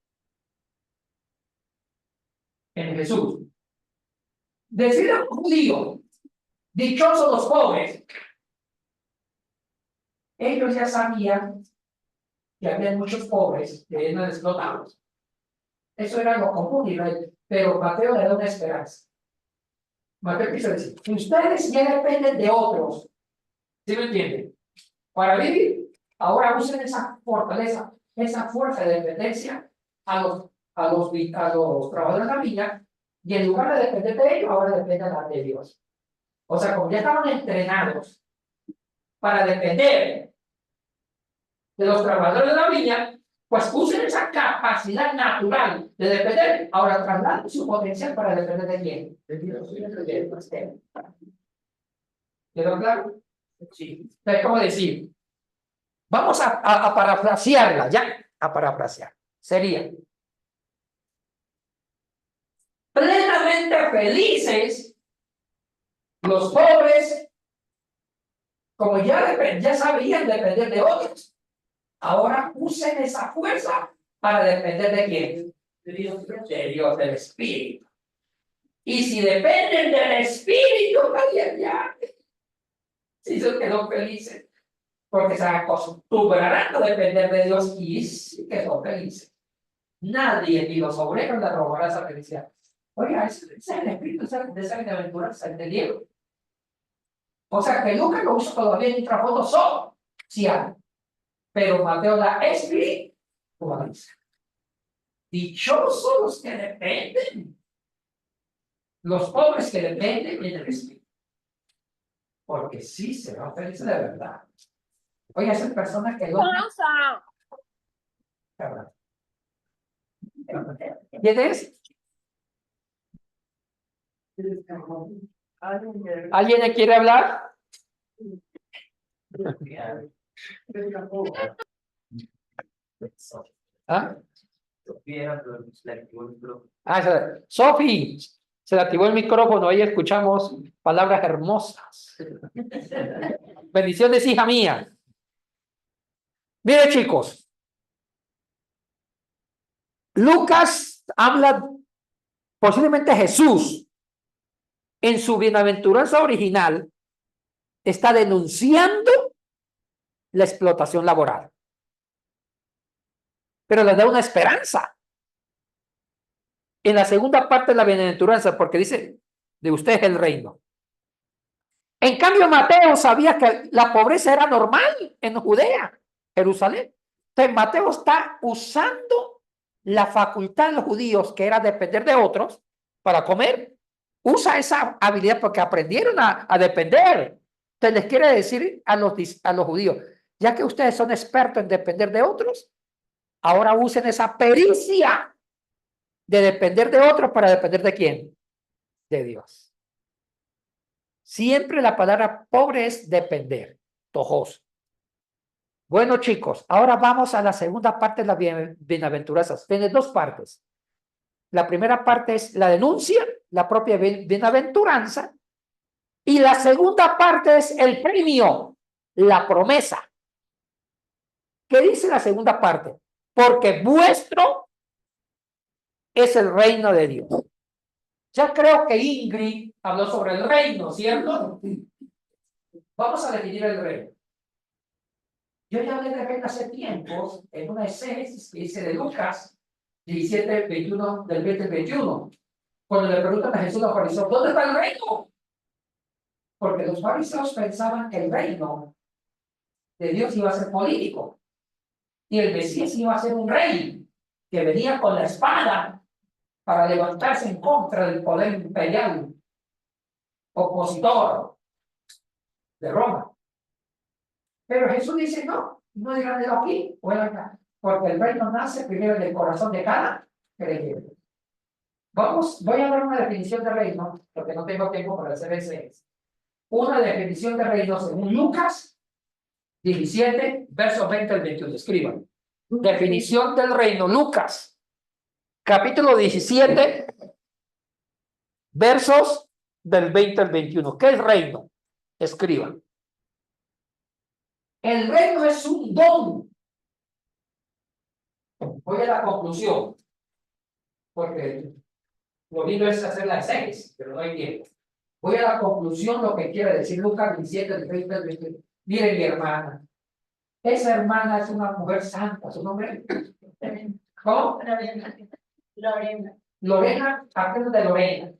en Jesús. Decir a un judío, dichosos los pobres, ellos ya sabían que había muchos pobres que eran explotados. Eso era lo común, pero Mateo le da una esperanza. Mateo quiso decir, que ustedes ya dependen de otros. ¿Sí me entienden? Para vivir, ahora usen esa fortaleza, esa fuerza de dependencia a los trabajadores de la viña, y en lugar de depender de ellos, ahora dependen de Dios. O sea, como ya estaban entrenados para depender de los trabajadores de la viña, pues usen esa capacidad natural de depender, ahora trasladen su potencial para depender de quién. De Dios. ¿Quedó claro? Sí. Entonces, ¿cómo decir? Vamos a parafrasearla, ya, a parafrasear. Sería plenamente felices los pobres, como ya sabían depender de otros. Ahora usen esa fuerza para depender de quién. De Dios, del Espíritu. Y si dependen del Espíritu, ya. Si se quedó felices. Porque se acostumbrarán a depender de Dios y sí que son felices. Nadie, ni los obreros, le robará esa felicidad. Oiga, ese es el espíritu de esa bienaventuranza, ¿entendieron? O sea que Lucas lo usa todavía en un trasfondo social, pero Mateo da espiritualiza. Dichosos los que dependen, los pobres que dependen del Espíritu, porque sí serán felices de verdad. Oye, esas personas que no. ¿Quién es? ¿Alguien le quiere hablar? ¿Ah? Sofi, se le activó el micrófono, ahí escuchamos palabras hermosas. Bendiciones, hija mía. Mire, chicos, Lucas habla, posiblemente Jesús, en su bienaventuranza original, está denunciando la explotación laboral, pero le da una esperanza. En la segunda parte de la bienaventuranza, porque dice, de usted es el reino. En cambio, Mateo sabía que la pobreza era normal en Judea, Jerusalén. Entonces, Mateo está usando la facultad de los judíos, que era depender de otros, para comer. Usa esa habilidad porque aprendieron a depender. Entonces, les quiere decir a los judíos, ya que ustedes son expertos en depender de otros, ahora usen esa pericia de depender de otros para depender de quién, de Dios. Siempre la palabra pobre es depender, tojoso. Bueno, chicos, ahora vamos a la segunda parte de las bienaventuranzas. Tiene dos partes. La primera parte es la denuncia, la propia bienaventuranza, y la segunda parte es el premio, la promesa. ¿Qué dice la segunda parte? Porque vuestro es el reino de Dios. Ya creo que Ingrid habló sobre el reino, ¿cierto? Vamos a definir el reino. Yo ya hablé de reino hace tiempos en una exégesis que hice de Lucas 17, 21, del 20 al 21. Cuando le preguntan a Jesús a los fariseos, ¿dónde está el reino? Porque los fariseos pensaban que el reino de Dios iba a ser político. Y el Mesías iba a ser un rey que venía con la espada para levantarse en contra del poder imperial opositor de Roma. Pero Jesús dice, no digan de aquí o de acá, porque el reino nace primero en el corazón de cada creyente. Voy a dar una definición de reino, porque no tengo tiempo para hacer ese. Una definición de reino según Lucas 17, versos 20 al 21. Escriban. Definición del reino, Lucas, capítulo 17, versos del 20 al 21. ¿Qué es reino? Escriban. El reino es un don. Voy a la conclusión, porque lo lindo es hacer las 6, pero no hay tiempo. Voy a la conclusión, lo que quiere decir Lucas 17, del 20 al 21. Miren, mi hermana. Esa hermana es una mujer santa. ¿Su nombre? ¿Cómo? Lorena. Lorena, aprende de Lorena.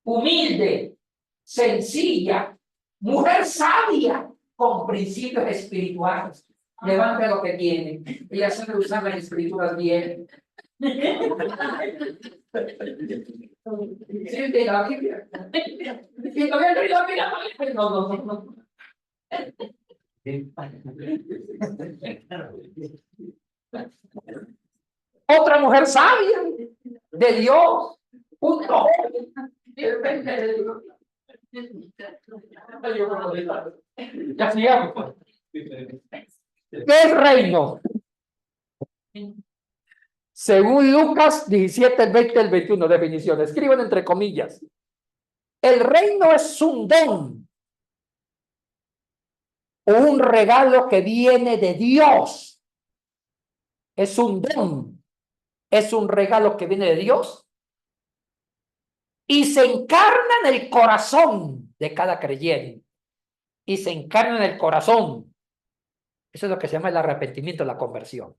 humilde, sencilla, mujer sabia, con principios espirituales. Levante lo que tiene. Ella sabe usar las escrituras bien. Sí, de la Biblia. Y todavía no la Biblia. No. Otra mujer sabia de Dios. Punto. Ya sigamos. ¿Qué es reino? Según Lucas 17, el 20, el 21, definición. Escriban entre comillas. El reino es un don o un regalo que viene de Dios. Es un don. Es un regalo que viene de Dios y se encarna en el corazón de cada creyente. Y se encarna en el corazón. Eso es lo que se llama el arrepentimiento, la conversión.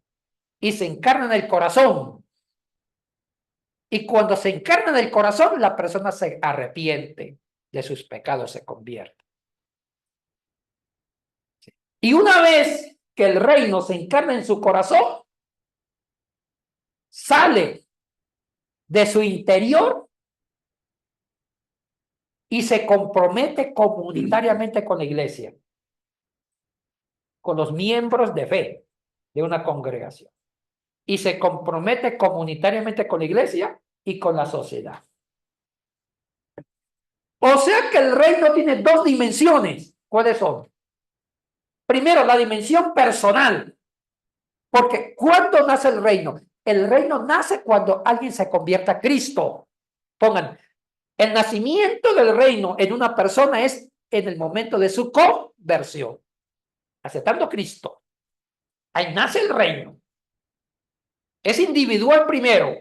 Y se encarna en el corazón. Y cuando se encarna en el corazón, la persona se arrepiente de sus pecados, se convierte. Y una vez que el reino se encarna en su corazón, sale de su interior y se compromete comunitariamente con la iglesia, con los miembros de fe de una congregación. Y se compromete comunitariamente con la iglesia y con la sociedad. O sea que el reino tiene dos dimensiones. ¿Cuáles son? Primero, la dimensión personal. Porque ¿cuándo nace el reino? El reino nace cuando alguien se convierta a Cristo. Pongan, el nacimiento del reino en una persona es en el momento de su conversión, aceptando a Cristo. Ahí nace el reino. Es individual primero,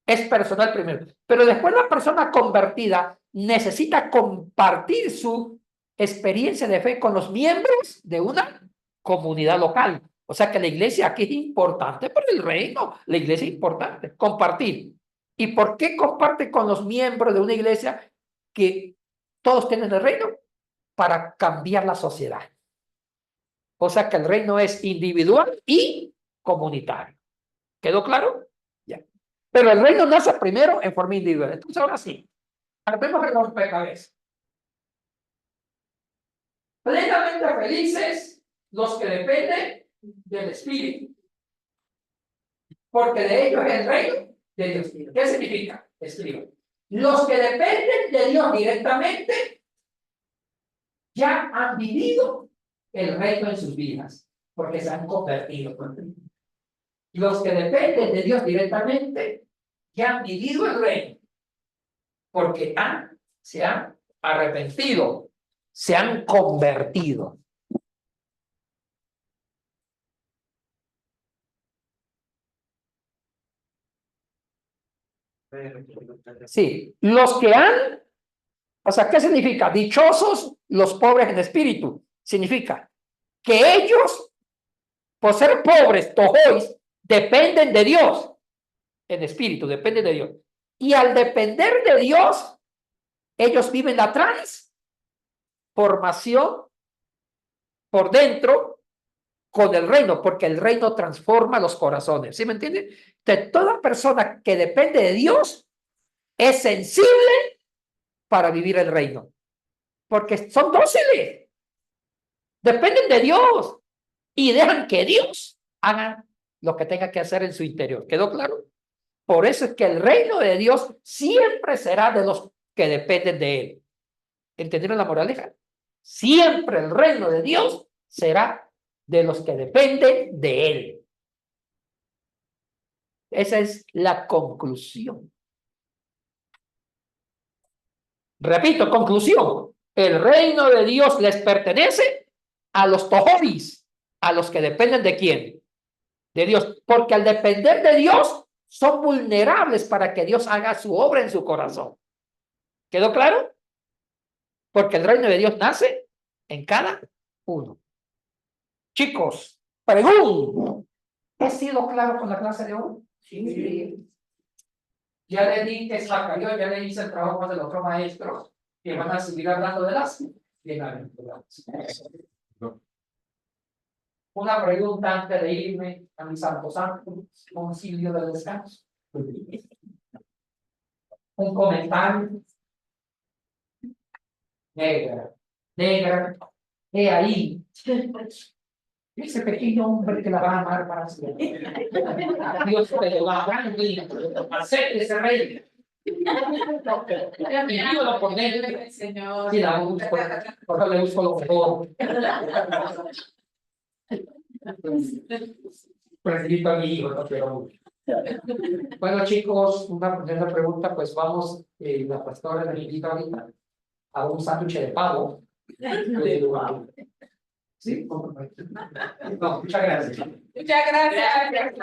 es personal primero, pero después la persona convertida necesita compartir su experiencia de fe con los miembros de una comunidad local. O sea que la iglesia aquí es importante por el reino, la iglesia es importante, compartir. ¿Y por qué comparte con los miembros de una iglesia que todos tienen el reino? Para cambiar la sociedad. O sea que el reino es individual y comunitario. ¿Quedó claro? Ya. Pero el reino nace primero en forma individual. Entonces ahora sí, armemos el rompecabezas. Plenamente felices los que dependen del Espíritu. Porque de ellos es el reino de Dios. ¿Qué significa? Escriban. Los que dependen de Dios directamente ya han vivido el reino en sus vidas, porque se han convertido. Los que dependen de Dios directamente ya han vivido el reino, porque se han arrepentido, se han convertido. Sí, los que han, o sea, ¿qué significa? Dichosos los pobres en espíritu. Significa que ellos, por ser pobres, tojois, dependen de Dios. En espíritu, dependen de Dios. Y al depender de Dios, ellos viven la transformación por dentro con el reino, porque el reino transforma los corazones. ¿Sí me entienden? De toda persona que depende de Dios es sensible para vivir el reino, porque son dóciles, dependen de Dios y dejan que Dios haga lo que tenga que hacer en su interior. ¿Quedó claro? Por eso es que el reino de Dios siempre será de los que dependen de él. ¿Entendieron la moraleja? Siempre el reino de Dios será de los que dependen de él. Esa es la conclusión. Repito, conclusión. El reino de Dios les pertenece a los tojoris, a los que dependen de quién, de Dios, porque al depender de Dios son vulnerables para que Dios haga su obra en su corazón. ¿Quedó claro? Porque el reino de Dios nace en cada uno. Chicos, pregunto, ¿he sido claro con la clase de hoy? Sí. Ya le di esa yo ya le hice el trabajo de los otros maestros que van a seguir hablando de las bienaventuradas. Una pregunta antes de irme a mi santo concilio del descanso. Un comentario. Negra, he ahí. Ese pequeño hombre que la va a amar para siempre. Dios te lo va a dar, acepte ese rey. Mi Dios lo pone, Señor. si la busco, por eso le busco lo mejor. Felicito a mi hijo, no quiero mucho. Bueno, chicos, una primera pregunta, pues vamos, la pastora me invita ahorita a un sándwich de pavo. Sí, no, muchas gracias. Muchas gracias.